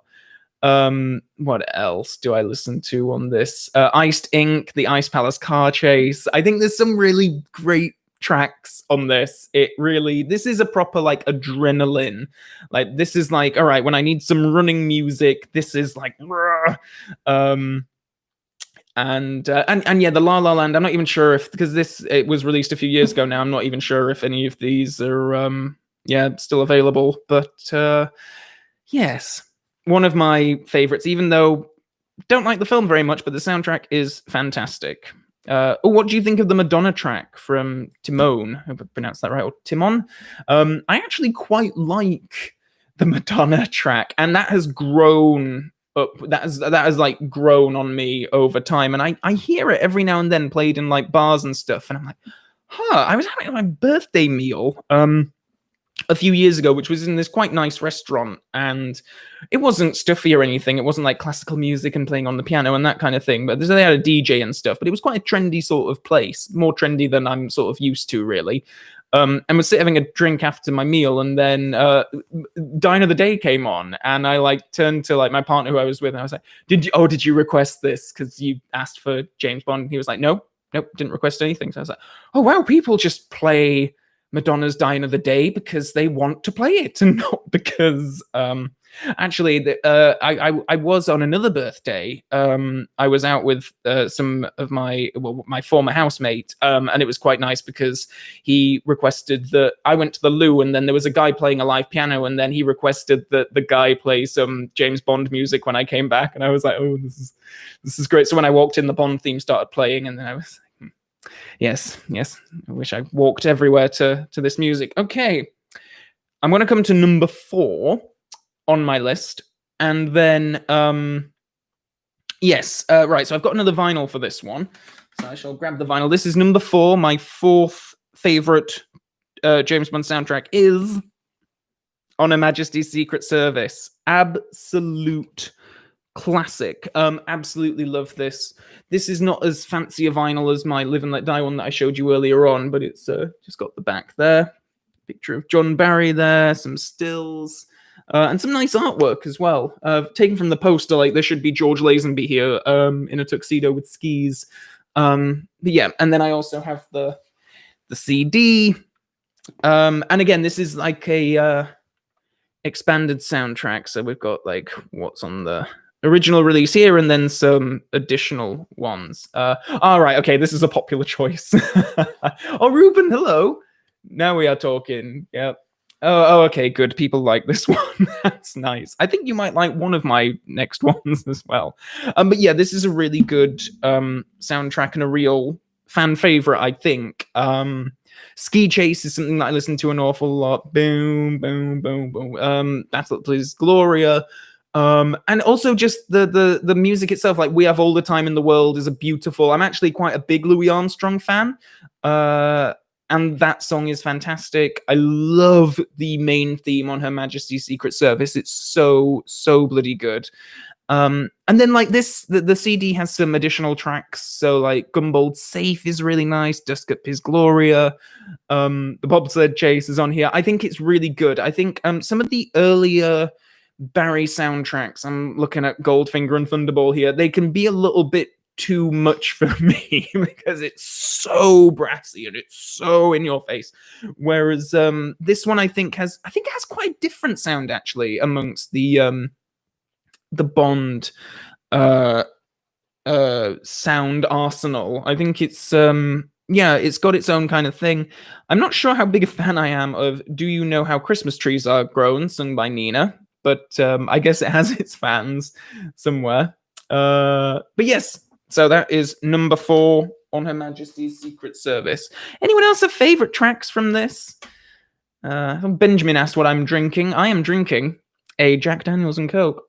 What else do I listen to on this? Iced Ink, the Ice Palace car chase. I think there's some really great tracks on this. This is a proper like adrenaline. Like, this is like, all right, when I need some running music, this is like And yeah, the La La Land, I'm not even sure if, because it was released a few years ago now, I'm not even sure if any of these are still available. But yes, one of my favorites, even though don't like the film very much, but the soundtrack is fantastic. What do you think of the Madonna track from Timon? I hope I pronounced that right, or Timon? I actually quite like the Madonna track, and that has grown up. That has like grown on me over time, and I hear it every now and then played in like bars and stuff, and I'm like, huh. I was having my birthday meal a few years ago, which was in this quite nice restaurant, and it wasn't stuffy or anything. It wasn't like classical music and playing on the piano and that kind of thing, but they had a DJ and stuff, but it was quite a trendy sort of place, more trendy than I'm sort of used to, really. And was having a drink after my meal, and then Dine of the Day came on, and I like turned to like my partner who I was with, and I was like, did you request this because you asked for James Bond? And he was like, nope, didn't request anything. So I was like, oh wow, people just play Madonna's Dine of the Day because they want to play it, and not because actually I was on another birthday. I was out with some of my former housemate, and it was quite nice because he requested that I went to the loo, and then there was a guy playing a live piano, and then he requested that the guy play some James Bond music when I came back, and I was like, oh, this is great. So when I walked in, the Bond theme started playing, and then I was Yes. I wish I walked everywhere to this music. Okay. I'm going to come to number 4 on my list. And then, yes. Right. So I've got another vinyl for this one. So I shall grab the vinyl. This is number 4. My 4th favorite James Bond soundtrack is On Her Majesty's Secret Service. Absolute classic. Absolutely love this. This is not as fancy a vinyl as my Live and Let Die one that I showed you earlier on, but it's just got the back there, picture of John Barry there, some stills, and some nice artwork as well, taken from the poster. Like there should be George Lazenby here in a tuxedo with skis. But yeah, and then I also have the CD, and again, this is like a expanded soundtrack, so we've got like what's on the original release here, and then some additional ones. All right, okay, this is a popular choice. Oh, Ruben, hello. Now we are talking. Yep. Oh, okay, good. People like this one. That's nice. I think you might like one of my next ones as well. But yeah, this is a really good soundtrack and a real fan favorite, I think. Ski Chase is something that I listen to an awful lot. Boom, boom, boom, boom. Battle Please Gloria. And also just the music itself, like We Have All the Time in the World is a beautiful. I'm actually quite a big Louis Armstrong fan. And that song is fantastic. I love the main theme on Her Majesty's Secret Service. It's so bloody good. And then like this, the CD has some additional tracks. So like Gumbold Safe is really nice. Dusk at Piz Gloria. The Bobsled Chase is on here. I think it's really good. I think some of the earlier Barry soundtracks, I'm looking at Goldfinger and Thunderball here, they can be a little bit too much for me because it's so brassy and it's so in your face. Whereas this one I think has quite a different sound actually amongst the Bond sound arsenal. I think it's it's got its own kind of thing. I'm not sure how big a fan I am of Do You Know How Christmas Trees Are Grown, sung by Nina, but I guess it has its fans somewhere. But yes, so that is number 4 on Her Majesty's Secret Service. Anyone else have favorite tracks from this? Benjamin asked what I'm drinking. I am drinking a Jack Daniels and Coke.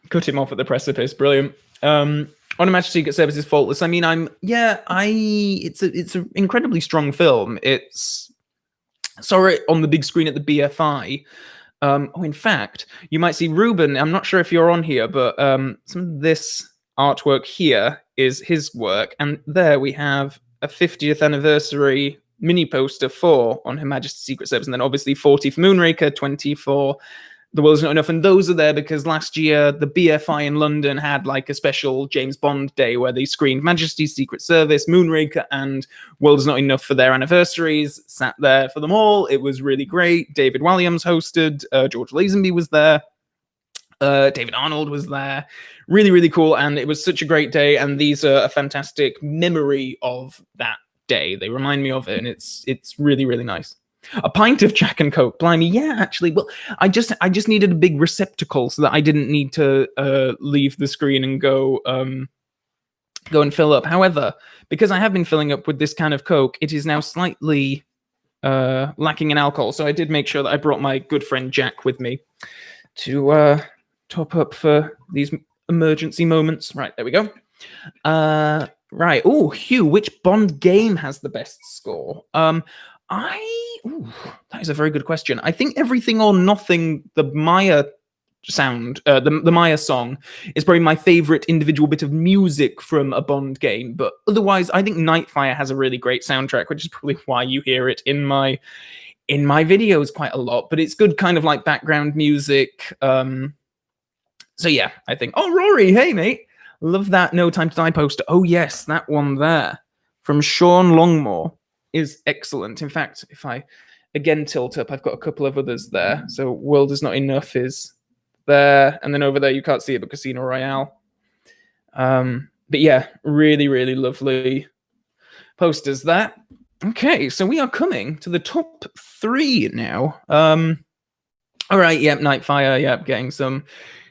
Cut him off at the precipice. Brilliant. On Her Majesty's Secret Service is faultless. I mean, it's an incredibly strong film. Saw it on the big screen at the BFI. In fact, you might see Ruben. I'm not sure if you're on here, but some of this artwork here is his work, and there we have a 50th anniversary mini poster for On Her Majesty's Secret Service, and then obviously 40 for Moonraker, 20 for The World's Not Enough, and those are there because last year the BFI in London had like a special James Bond day where they screened Majesty's Secret Service, Moonraker, and World's Not Enough for their anniversaries. Sat there for them all. It was really great. David Walliams hosted. George Lazenby was there. David Arnold was there. Really, really cool, and it was such a great day. And these are a fantastic memory of that day. They remind me of it, and it's really, really nice. A pint of Jack and Coke, blimey, yeah, actually. Well, I just needed a big receptacle so that I didn't need to leave the screen and go and fill up. However, because I have been filling up with this can of Coke, it is now slightly lacking in alcohol. So I did make sure that I brought my good friend Jack with me to top up for these emergency moments. Right, there we go. Right. Oh, Hugh, which Bond game has the best score? That is a very good question. I think Everything or Nothing, the Maya sound, the Maya song, is probably my favorite individual bit of music from a Bond game. But otherwise, I think Nightfire has a really great soundtrack, which is probably why you hear it in my videos quite a lot. But it's good kind of like background music. So yeah, I think. Oh, Rory, hey mate. Love that No Time to Die poster. Oh, yes, that one there from Sean Longmore is excellent. In fact, if I again tilt up, I've got a couple of others there. So World Is Not Enough is there. And then over there, you can't see it, but Casino Royale. But yeah, really, really lovely posters there. Okay, so we are coming to the top 3 now. All right, yep, Nightfire, yep, getting some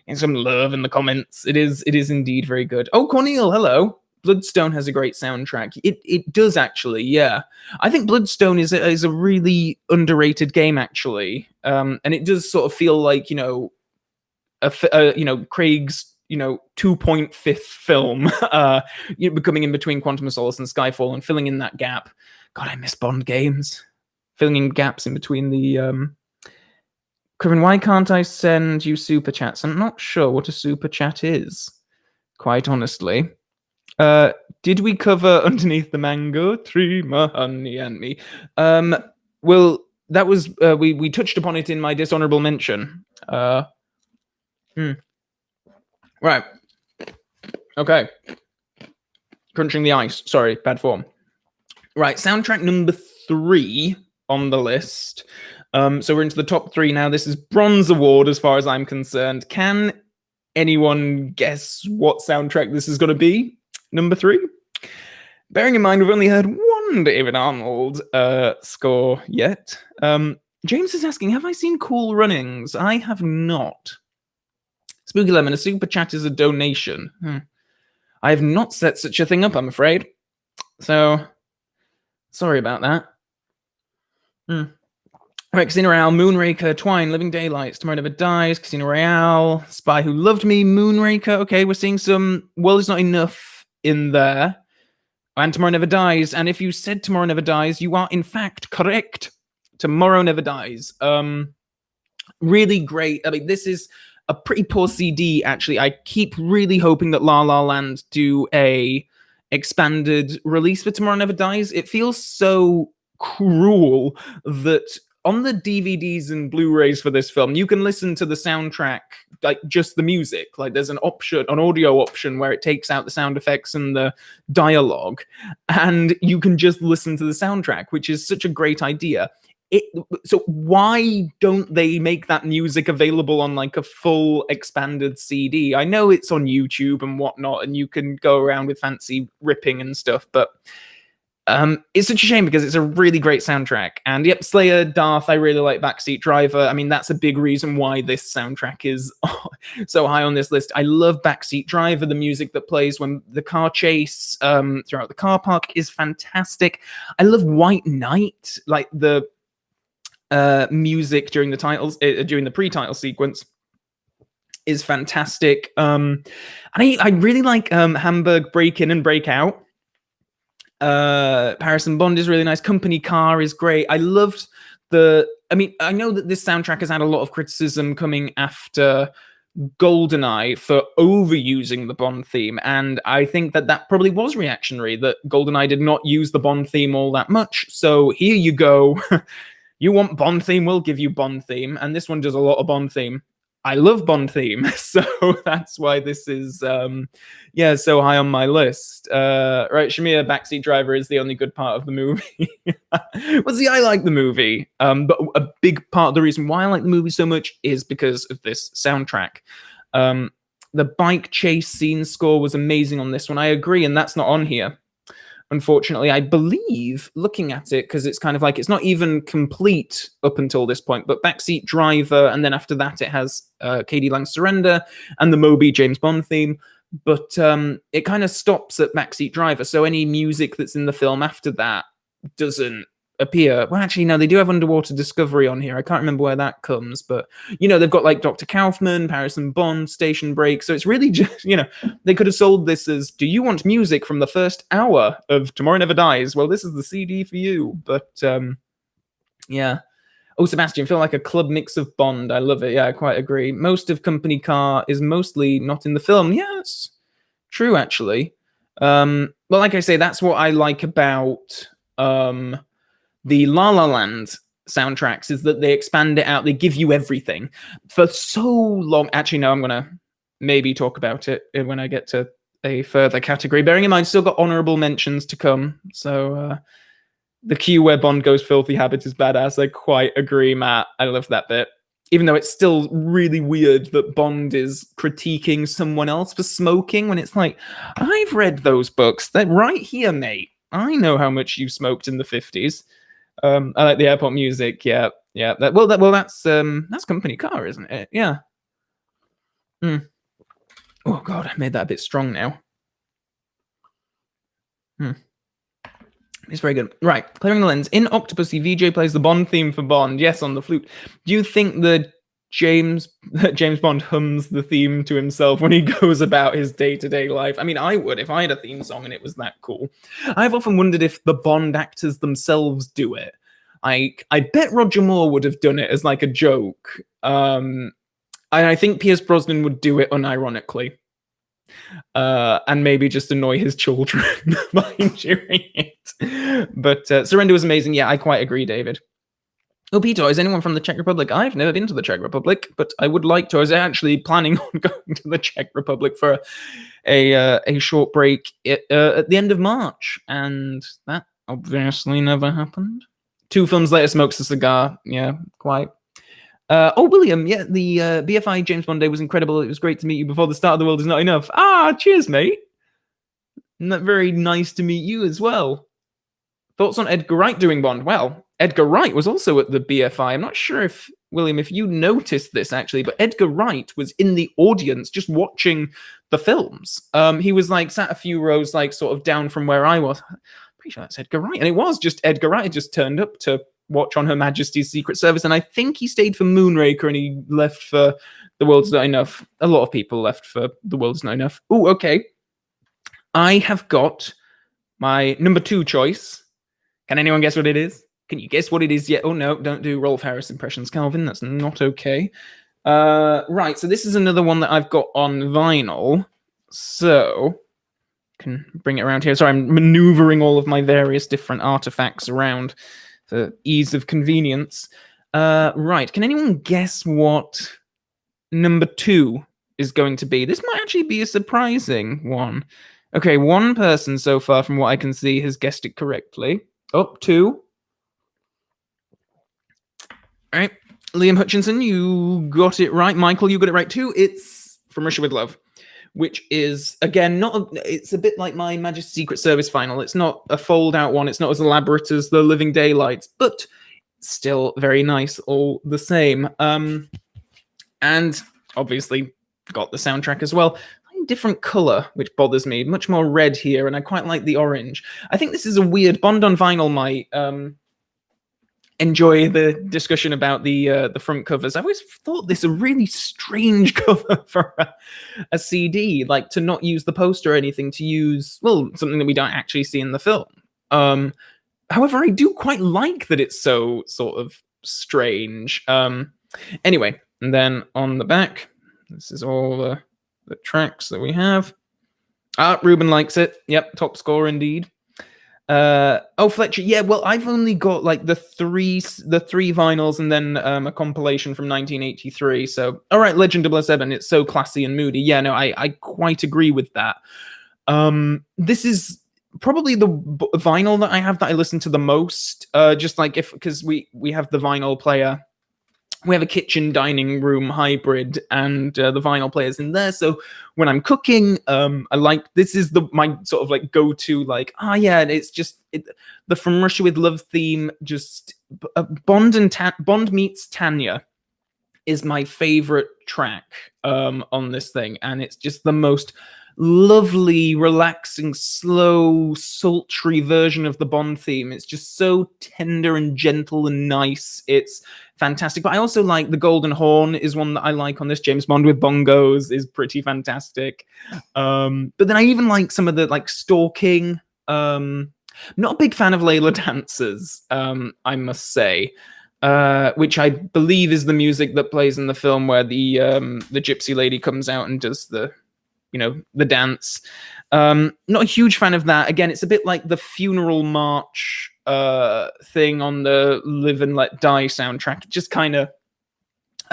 love in the comments. It is indeed very good. Oh, Cornel, hello. Bloodstone has a great soundtrack. It does actually, yeah. I think Bloodstone is a really underrated game actually, and it does sort of feel like Craig's 2.5th film, coming in between Quantum of Solace and Skyfall and filling in that gap. God, I miss Bond games. Filling in gaps in between the. Kevin, why can't I send you super chats? I'm not sure what a super chat is, quite honestly. Did we cover Underneath the Mango Tree, my honey and me? Well, that was we touched upon it in my dishonorable mention. Right. Okay. Crunching the ice. Sorry, bad form. Right, soundtrack number 3 on the list. So we're into the top 3 now. This is Bronze Award as far as I'm concerned. Can anyone guess what soundtrack this is going to be? Number 3? Bearing in mind we've only heard one David Arnold score yet. James is asking, have I seen Cool Runnings? I have not. Spooky Lemon, a super chat is a donation. I have not set such a thing up, I'm afraid. So, sorry about that. Right, Casino Royale, Moonraker, Twine, Living Daylights, Tomorrow Never Dies, Casino Royale, Spy Who Loved Me, Moonraker. Okay, we're seeing some World Is Not Enough in there. And Tomorrow Never Dies. And if you said Tomorrow Never Dies, you are in fact correct. Tomorrow Never Dies. Really great. I mean, this is a pretty poor CD, actually. I keep really hoping that La La Land do a expanded release for Tomorrow Never Dies. It feels so cruel that on the DVDs and Blu-rays for this film, you can listen to the soundtrack, like just the music. Like there's an option, an audio option where it takes out the sound effects and the dialogue, and you can just listen to the soundtrack, which is such a great idea. So why don't they make that music available on like a full expanded CD? I know it's on YouTube and whatnot, and you can go around with fancy ripping and stuff, but it's such a shame because it's a really great soundtrack. And yep, Slayer, Darth, I really like Backseat Driver. I mean, that's a big reason why this soundtrack is so high on this list. I love Backseat Driver. The music that plays when the car chase throughout the car park is fantastic. I love White Knight, like the music during the titles, during the pre-title sequence is fantastic. And I really like Hamburg Break In and Break Out. Paris and Bond is really nice. Company Car is great. I loved I know that this soundtrack has had a lot of criticism coming after GoldenEye for overusing the Bond theme, and I think that probably was reactionary, that GoldenEye did not use the Bond theme all that much. So here you go. You want Bond theme, we'll give you Bond theme. And this one does a lot of Bond theme. I love Bond theme, so that's why this is, so high on my list. Right, Shamir, Backseat Driver is the only good part of the movie. Well, see, I like the movie, but a big part of the reason why I like the movie so much is because of this soundtrack. The bike chase scene score was amazing on this one. I agree, and that's not on here. unfortunately. I believe, looking at it, because it's kind of like, it's not even complete up until this point, but Backseat Driver, and then after that it has K.D. Lang's Surrender and the Moby James Bond theme. But it kind of stops at Backseat Driver, so any music that's in the film after that doesn't appear. Well, actually, no, they do have Underwater Discovery on here. I can't remember where that comes, but, you know, they've got like Dr. Kaufman, Paris and Bond, Station Break, so it's really just, you know, they could have sold this as, do you want music from the first hour of Tomorrow Never Dies? Well, this is the CD for you. But, yeah. Oh, Sebastian, feel like a club mix of Bond. I love it. Yeah, I quite agree. Most of Company Car is mostly not in the film. Yes, true, actually. Well, like I say, that's what I like about the La La Land soundtracks, is that they expand it out. They give you everything for so long. Actually, no, I'm going to maybe talk about it when I get to a further category. Bearing in mind, still got honorable mentions to come. So, the cue where Bond goes filthy habit is badass. I quite agree, Matt. I love that bit. Even though it's still really weird that Bond is critiquing someone else for smoking, when it's like, I've read those books. They're right here, mate. I know how much you smoked in the 50s. I like the airport music. Yeah. That's Company Car, isn't it? Yeah. Oh God, I made that a bit strong now. It's very good. Right, clearing the lens. In Octopussy, VJ plays the Bond theme for Bond. Yes, on the flute. Do you think that James Bond hums the theme to himself when he goes about his day-to-day life? I mean, I would if I had a theme song and it was that cool. I've often wondered if the Bond actors themselves do it. I bet Roger Moore would have done it as like a joke. And I think Pierce Brosnan would do it unironically. And maybe just annoy his children by doing it. But Surrender was amazing. Yeah, I quite agree, David. Oh, Peter, is anyone from the Czech Republic? I've never been to the Czech Republic, but I would like to. I was actually planning on going to the Czech Republic for a short break at the end of March, and that obviously never happened. 2 films later, smokes a cigar. Yeah, quite. William, yeah, the BFI James Bond Day was incredible. It was great to meet you before the start of the world is not enough. Cheers, mate. Very nice to meet you as well. Thoughts on Edgar Wright doing Bond? Well, Edgar Wright was also at the BFI. I'm not sure if, William, if you noticed this actually, but Edgar Wright was in the audience just watching the films. He was like sat a few rows like sort of down from where I was. I'm pretty sure that's Edgar Wright. And it was just Edgar Wright just turned up to watch on Her Majesty's Secret Service, and I think he stayed for Moonraker and he left for The World's Not Enough. A lot of people left for The World's Not Enough. Oh, okay. I have got my number 2 choice. Can anyone guess what it is? Can you guess what it is yet? Oh no, don't do Rolf Harris impressions, Calvin. That's not okay. Right, so this is another one that I've got on vinyl. So, can bring it around here. Sorry, I'm maneuvering all of my various different artifacts around for ease of convenience. Right, can anyone guess what number 2 is going to be? This might actually be a surprising one. Okay, 1 person so far from what I can see has guessed it correctly. Oh, 2. All right, Liam Hutchinson, you got it right. Michael, you got it right too. It's From Russia with Love, which is, again, it's a bit like my Majesty's Secret Service final. It's not a fold-out one. It's not as elaborate as The Living Daylights, but still very nice all the same. And obviously got the soundtrack as well. Different color, which bothers me. Much more red here, and I quite like the orange. I think this is a weird Bond on vinyl might enjoy the discussion about the front covers. I've always thought this a really strange cover for a CD, like to not use the poster or anything, to use, well, something that we don't actually see in the film. However, I do quite like that it's so sort of strange. Anyway, and then on the back, this is all the tracks that we have. Ruben likes it. Yep, top score indeed. Fletcher. Yeah, well, I've only got like the three vinyls and then a compilation from 1983. So, all right, Legend 007. It's so classy and moody. Yeah, no, I quite agree with that. This is probably the vinyl that I have that I listen to the most. Just like because we have the vinyl player we have a kitchen dining room hybrid, and the vinyl player's in there. So when I'm cooking, I like, this is my sort of like go-to, like, it's just the From Russia with Love theme. Just Bond meets Tanya is my favorite track on this thing, and it's just the most lovely, relaxing, slow, sultry version of the Bond theme. It's just so tender and gentle and nice. It's fantastic. But I also like the Golden Horn is one that I like on this. James Bond with bongos is pretty fantastic. But then I even like some of the like Stalking. Not a big fan of Layla Dancers, I must say. Which I believe is the music that plays in the film where the gypsy lady comes out and does the dance. Not a huge fan of that. Again, it's a bit like the funeral march thing on the Live and Let Die soundtrack. Just I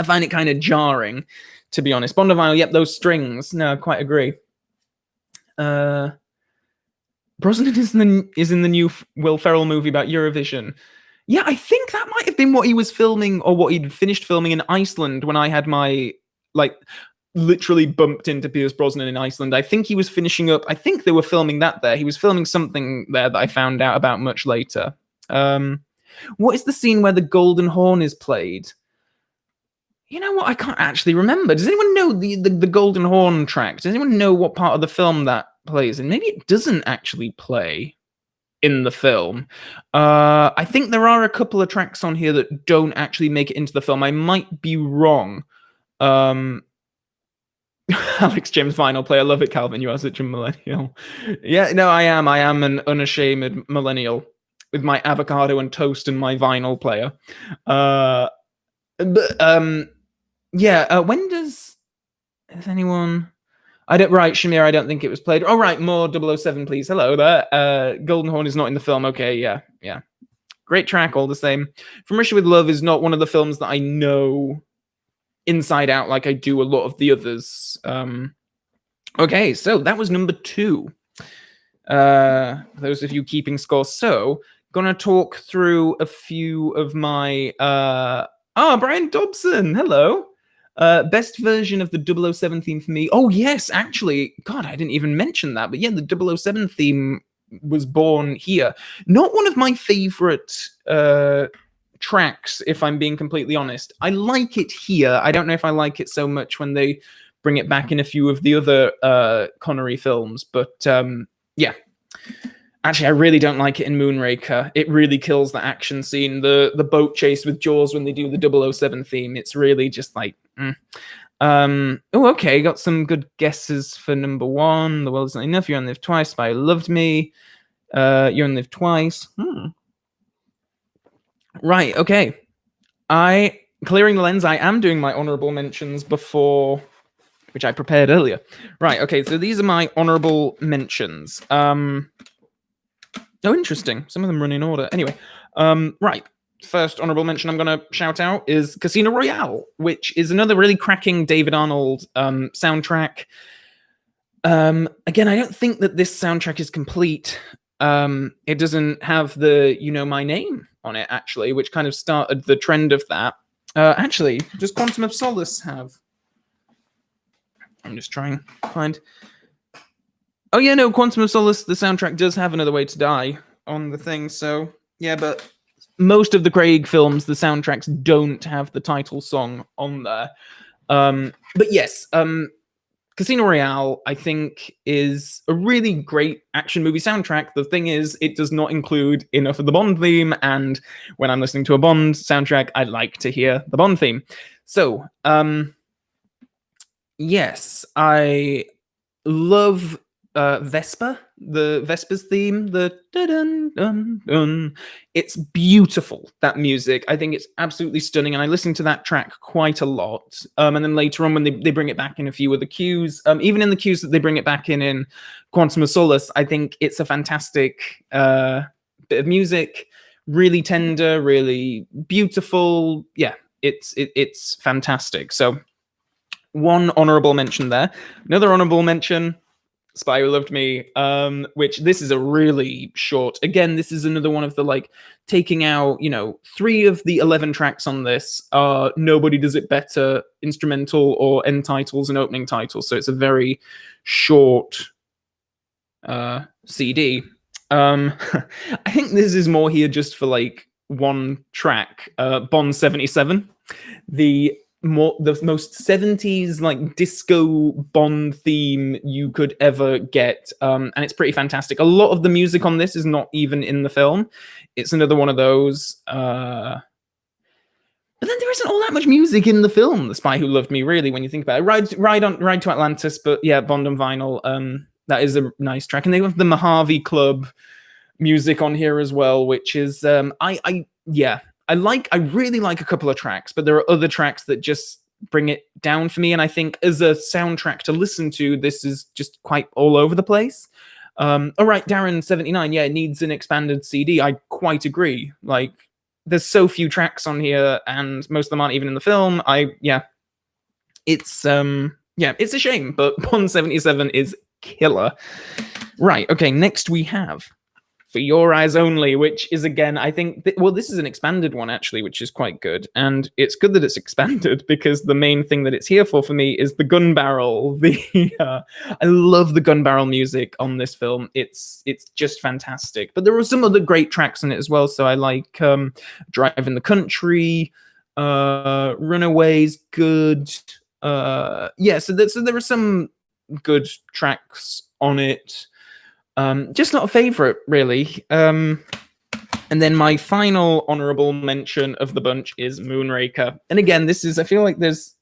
find it kind of jarring, to be honest. Bond of Vinyl, yep, those strings. No, I quite agree. Brosnan is in the new Will Ferrell movie about Eurovision. Yeah, I think that might have been what he was filming, or what he'd finished filming in Iceland when I had my, literally bumped into Pierce Brosnan in Iceland. I think he was finishing up, I think they were filming that there. He was filming something there that I found out about much later. What is the scene where the Golden Horn is played? You know what? I can't actually remember. Does anyone know the Golden Horn track? Does anyone know what part of the film that plays in? Maybe it doesn't actually play in the film. I think there are a couple of tracks on here that don't actually make it into the film. I might be wrong. Alex James vinyl player, love it, Calvin. You are such a millennial. Yeah, no, I am an unashamed millennial with my avocado and toast and my vinyl player. When does anyone? Right, Shamir, I don't think it was played. Oh, right, more 007, please. Hello there. Golden Horn is not in the film. Okay, yeah. Great track, all the same. From Russia with Love is not one of the films that I know inside out like I do a lot of the others. Okay, so that was number 2. Those of you keeping score. So, gonna talk through a few of my... Brian Dobson, hello. Best version of the 007 theme for me. Oh, yes, actually. God, I didn't even mention that. But yeah, the 007 theme was born here. Not one of my favorite tracks, if I'm being completely honest. I like it here. I don't know if I like it so much when they bring it back in a few of the other Connery films. But yeah. Actually, I really don't like it in Moonraker. It really kills the action scene. The boat chase with Jaws when they do the 007 theme. It's really just like... okay, got some good guesses for number 1. The World's Not Enough. You Only Live Twice by Loved Me. You Only Live Twice. Right, okay. Clearing the lens, I am doing my honorable mentions before... which I prepared earlier. Right, okay, so these are my honorable mentions. Oh, interesting. Some of them run in order. Anyway, right. First honorable mention I'm going to shout out is Casino Royale, which is another really cracking David Arnold soundtrack. Again, I don't think that this soundtrack is complete. It doesn't have the You Know My Name on it, actually, which kind of started the trend of that. Actually, does Quantum of Solace have? I'm just trying to find... Oh, yeah, no, Quantum of Solace, the soundtrack does have Another Way to Die on the thing, so... Yeah, but most of the Craig films, the soundtracks don't have the title song on there. But yes, Casino Royale, I think, is a really great action movie soundtrack. The thing is, it does not include enough of the Bond theme, and when I'm listening to a Bond soundtrack, I like to hear the Bond theme. So, yes, I love Vesper, the Vesper's theme, the dun-dun-dun-dun. It's beautiful, that music. I think it's absolutely stunning, and I listen to that track quite a lot. And then later on, when they bring it back in a few of the cues, even in the cues that they bring it back in Quantum of Solace, I think it's a fantastic bit of music, really tender, really beautiful. Yeah, it's fantastic. So one honorable mention there. Another honorable mention, Spy Who Loved Me, which this is a really short. Again, this is another one of the like taking out, 3 of the 11 tracks on this are Nobody Does It Better, instrumental or end titles and opening titles. So it's a very short CD. I think this is more here just for like one track, Bond 77. The most 70s like disco Bond theme you could ever get, and it's pretty fantastic. A lot of the music on this is not even in the film. It's another one of those, but then there isn't all that much music in the film, The Spy Who Loved Me, really, when you think about it. Ride to Atlantis, but yeah, Bond on Vinyl, that is a nice track. And they have the Mojave Club music on here as well, which is I really like a couple of tracks, but there are other tracks that just bring it down for me. And I think as a soundtrack to listen to, this is just quite all over the place. All right, Darren 79, yeah, it needs an expanded CD. I quite agree. Like, there's so few tracks on here, and most of them aren't even in the film. It's a shame, but Bond 77 is killer. Right, okay, next we have For Your Eyes Only, which is, again, I think, this is an expanded one, actually, which is quite good. And it's good that it's expanded, because the main thing that it's here for me is the gun barrel. I love the gun barrel music on this film. It's just fantastic. But there are some other great tracks in it as well. So I like Drive in the Country, Runaways, good. So there are some good tracks on it. Just not a favorite, really. And then my final honorable mention of the bunch is Moonraker. And again, I feel like there's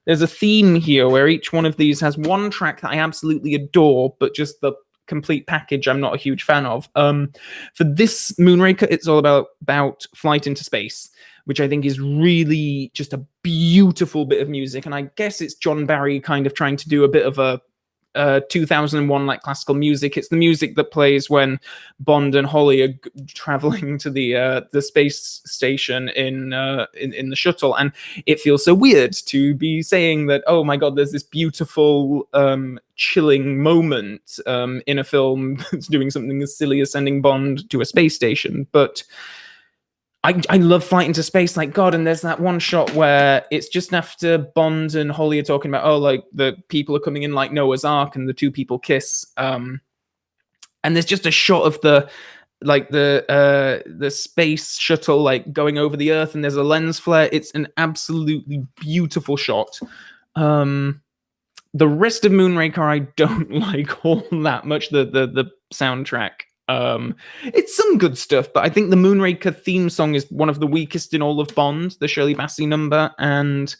a theme here where each one of these has one track that I absolutely adore, but just the complete package I'm not a huge fan of. For this Moonraker, it's all about flight into space, which I think is really just a beautiful bit of music. And I guess it's John Barry kind of trying to do a bit of a 2001 like classical music. It's the music that plays when Bond and Holly are traveling to the space station in the shuttle, and it feels so weird to be saying that, oh my god, there's this beautiful chilling moment in a film that's doing something as silly as sending Bond to a space station. But I love Flight into Space like God, and there's that one shot where it's just after Bond and Holly are talking about, oh, like the people are coming in like Noah's Ark, and the two people kiss. And there's just a shot of the space shuttle like going over the Earth, and there's a lens flare. It's an absolutely beautiful shot. The rest of Moonraker I don't like all that much. The soundtrack. It's some good stuff, but I think the Moonraker theme song is one of the weakest in all of Bond, the Shirley Bassey number, and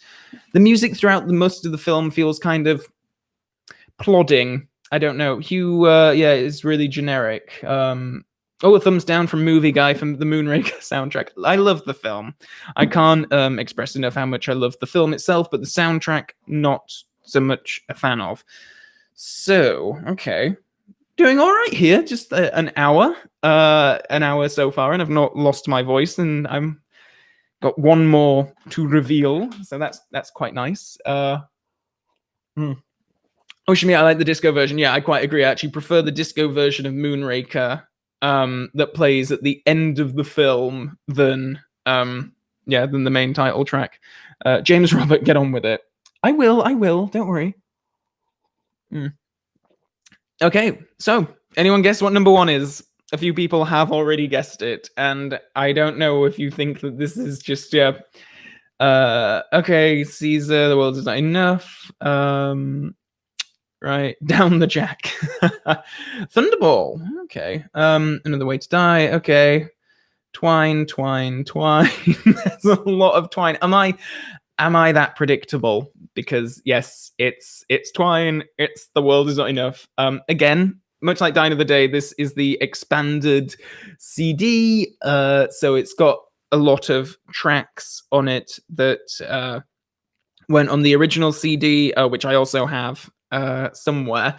the music throughout most of the film feels kind of plodding. I don't know. Hugh, is really generic. A thumbs down from Movie Guy from the Moonraker soundtrack. I love the film. I can't express enough how much I love the film itself, but the soundtrack, not so much a fan of. So, okay. Doing all right here, just an hour so far, and I've not lost my voice, and I'm got one more to reveal, so that's quite nice. Shami, I like the disco version. Yeah, I quite agree. I actually prefer the disco version of Moonraker that plays at the end of the film than the main title track. James Robert, get on with it. I will. Don't worry. Okay, so anyone guess what number 1 is? A few people have already guessed it, and I don't know if you think that this is just okay, Caesar, the world is not enough. Right, Down the Jack. Thunderball. Okay. Another Way to Die. Okay. Twine. There's a lot of Twine. Am I that predictable? Because yes, it's Twine. It's The World Is Not Enough. Again, much like Dine of the Day, this is the expanded CD. So it's got a lot of tracks on it that went on the original CD, which I also have somewhere.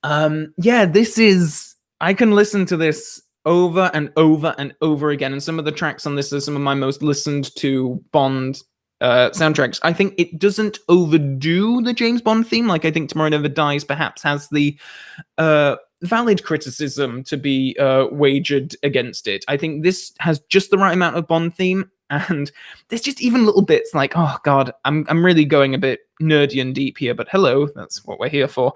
This is. I can listen to this over and over and over again, and some of the tracks on this are some of my most listened to Bond soundtracks. I think it doesn't overdo the James Bond theme. Like, I think Tomorrow Never Dies perhaps has the valid criticism to be wagered against it. I think this has just the right amount of Bond theme, and there's just even little bits like, oh god, I'm really going a bit nerdy and deep here, but hello, that's what we're here for.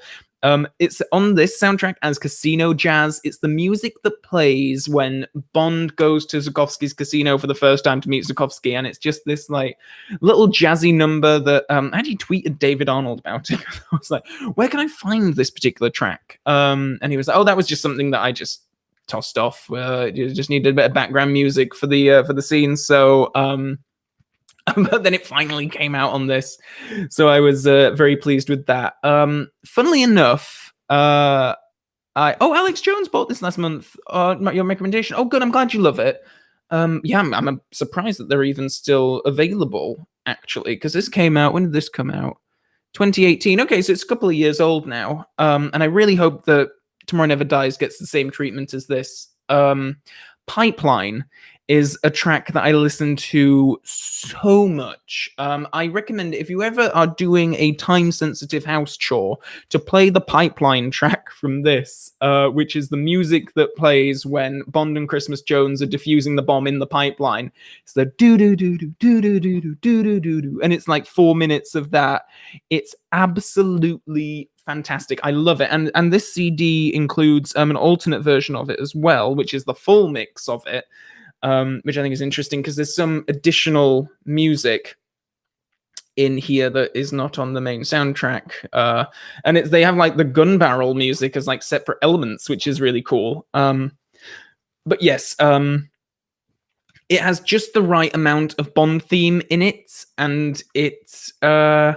It's on this soundtrack as casino jazz. It's the music that plays when Bond goes to Zukovsky's casino for the first time to meet Zukovsky, and it's just this like little jazzy number that I actually tweeted David Arnold about it. I was like, where can I find this particular track? And he was like, oh, that was just something that I just tossed off. You just needed a bit of background music for the scene. So but then it finally came out on this, so I was very pleased with that. Funnily enough, Alex Jones bought this last month. Your recommendation. Oh, good. I'm glad you love it. Yeah, I'm surprised that they're even still available, actually, because this came out. When did this come out? 2018. Okay, so it's a couple of years old now. And I really hope that Tomorrow Never Dies gets the same treatment as this. Pipeline is a track that I listen to so much. I recommend, if you ever are doing a time-sensitive house chore, to play the Pipeline track from this, which is the music that plays when Bond and Christmas Jones are defusing the bomb in the pipeline. It's the do-do-do-do-do-do-do-do-do-do, and it's like 4 minutes of that. It's absolutely fantastic. I love it. And this CD includes an alternate version of it as well, which is the full mix of it. Which I think is interesting because there's some additional music in here that is not on the main soundtrack, and they have like the gun barrel music as like separate elements, which is really cool. But yes, it has just the right amount of Bond theme in it, and it's and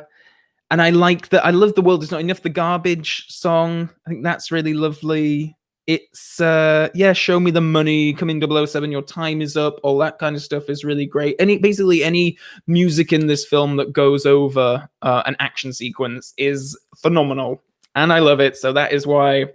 I like that. I love The World Is Not Enough, the Garbage song. I think that's really lovely. It's Show Me the Money, Come in 007, Your Time Is Up, all that kind of stuff is really great. Basically any music in this film that goes over an action sequence is phenomenal, and I love it. So that is why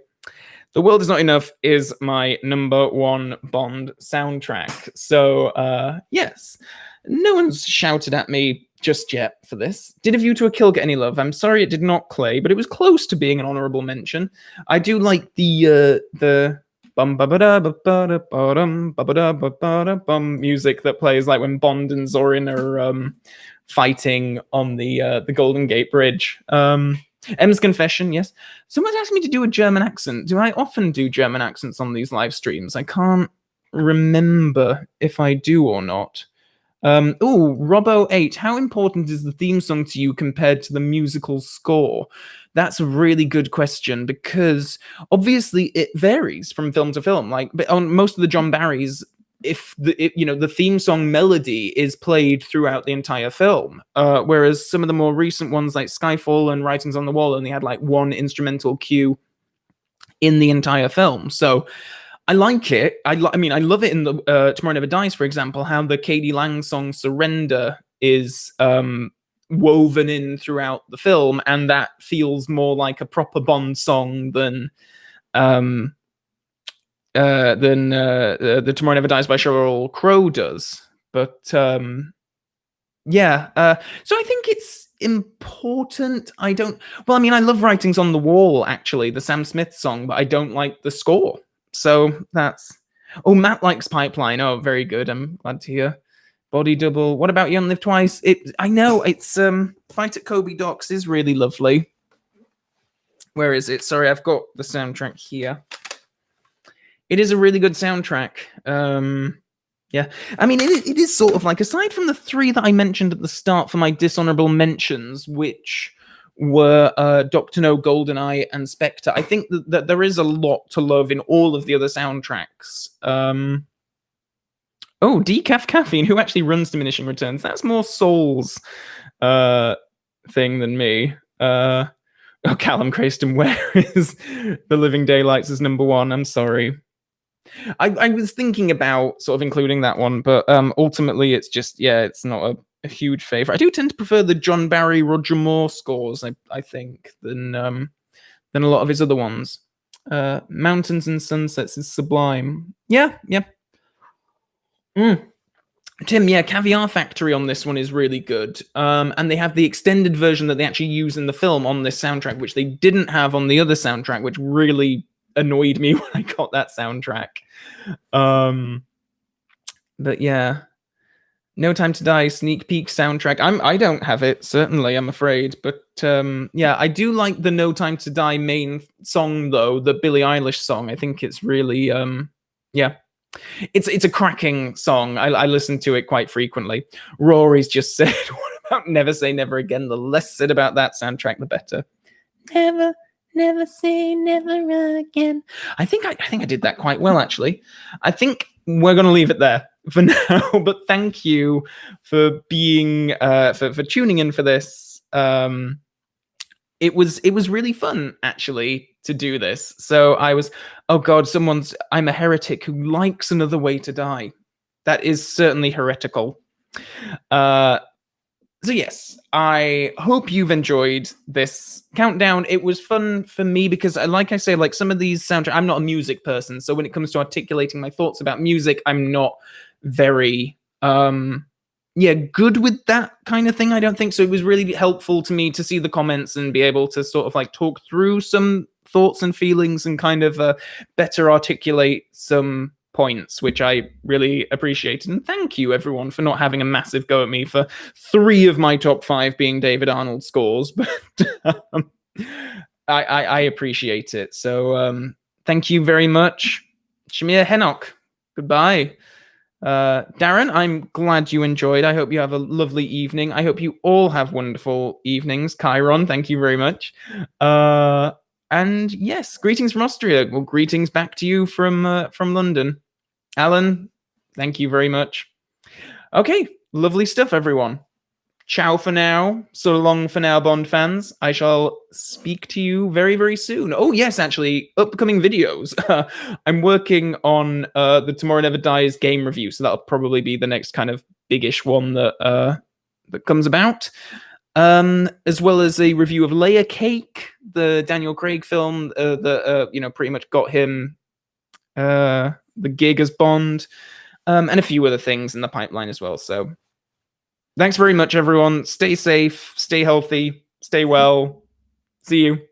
The World Is Not Enough is my number one Bond soundtrack. So yes, no one's shouted at me just yet for this. Did A View to a Kill get any love? I'm sorry it did not, Clay, but it was close to being an honorable mention. I do like the bum ba ba da ba ba da ba dum ba ba da ba ba da bum music that plays like when Bond and Zorin are fighting on the Golden Gate Bridge. M's Confession, yes. Someone's asked me to do a German accent. Do I often do German accents on these live streams? I can't remember if I do or not. Robbo8, how important is the theme song to you compared to the musical score? That's a really good question, because obviously it varies from film to film. Like, but on most of the John Barrys, the theme song melody is played throughout the entire film, whereas some of the more recent ones like Skyfall and Writings on the Wall only had like one instrumental cue in the entire film. So I like it. I love it in the Tomorrow Never Dies, for example, how the K.D. Lang song Surrender is woven in throughout the film, and that feels more like a proper Bond song than the Tomorrow Never Dies by Sheryl Crow does. But so I think it's important. I love Writings on the Wall, actually, the Sam Smith song, but I don't like the score. So that's... Oh, Matt likes Pipeline. Oh, very good. I'm glad to hear. Body Double. What about You Only Live Twice? I know, it's Fight at Kobe Docks is really lovely. Where is it? Sorry, I've got the soundtrack here. It is a really good soundtrack. Yeah. I mean, it is sort of like, aside from the three that I mentioned at the start for my dishonorable mentions, which were Dr. No, GoldenEye, and Spectre, I think that there is a lot to love in all of the other soundtracks. Decaf Caffeine, who actually runs Diminishing Returns? That's more Soul's thing than me. Callum Crayston, where is The Living Daylights as number one? I'm sorry. I was thinking about sort of including that one, but ultimately it's just, it's not a huge favorite. I do tend to prefer the John Barry, Roger Moore scores, I think, than a lot of his other ones. Mountains and Sunsets is sublime. Yeah. Tim, yeah, Caviar Factory on this one is really good. And they have the extended version that they actually use in the film on this soundtrack, which they didn't have on the other soundtrack, which really annoyed me when I got that soundtrack. But yeah, No Time to Die sneak peek soundtrack. I don't have it, certainly, I'm afraid. But yeah, I do like the No Time to Die main song though, the Billie Eilish song. I think it's really yeah. It's a cracking song. I listen to it quite frequently. Rory's just said, "What about Never Say Never Again?" The less said about that soundtrack, the better. Never say never again. I think I did that quite well, actually. I think we're going to leave it there for now. But thank you for being for tuning in for this. It was really fun, actually, to do this. So I was, oh god, I'm a heretic who likes Another Way to Die. That is certainly heretical. So yes, I hope you've enjoyed this countdown. It was fun for me because, like I say, like some of these soundtracks, I'm not a music person, so when it comes to articulating my thoughts about music, I'm not very good with that kind of thing, I don't think. So it was really helpful to me to see the comments and be able to sort of like talk through some thoughts and feelings and kind of better articulate some points, which I really appreciated. And thank you, everyone, for not having a massive go at me for 3 of my top 5 being David Arnold scores. But I appreciate it. So thank you very much. Shamir Henok, goodbye. Darren, I'm glad you enjoyed. I hope you have a lovely evening. I hope you all have wonderful evenings. Chiron, thank you very much. And yes, greetings from Austria. Well, greetings back to you from London. Alan, thank you very much. Okay, lovely stuff, everyone. Ciao for now. So long for now, Bond fans. I shall speak to you very, very soon. Oh, yes, actually, upcoming videos. I'm working on the Tomorrow Never Dies game review, so that'll probably be the next kind of biggish one that comes about. As well as a review of Layer Cake, the Daniel Craig film that pretty much got him the gig as Bond, and a few other things in the pipeline as well. So thanks very much, everyone. Stay safe, stay healthy, stay well. See you.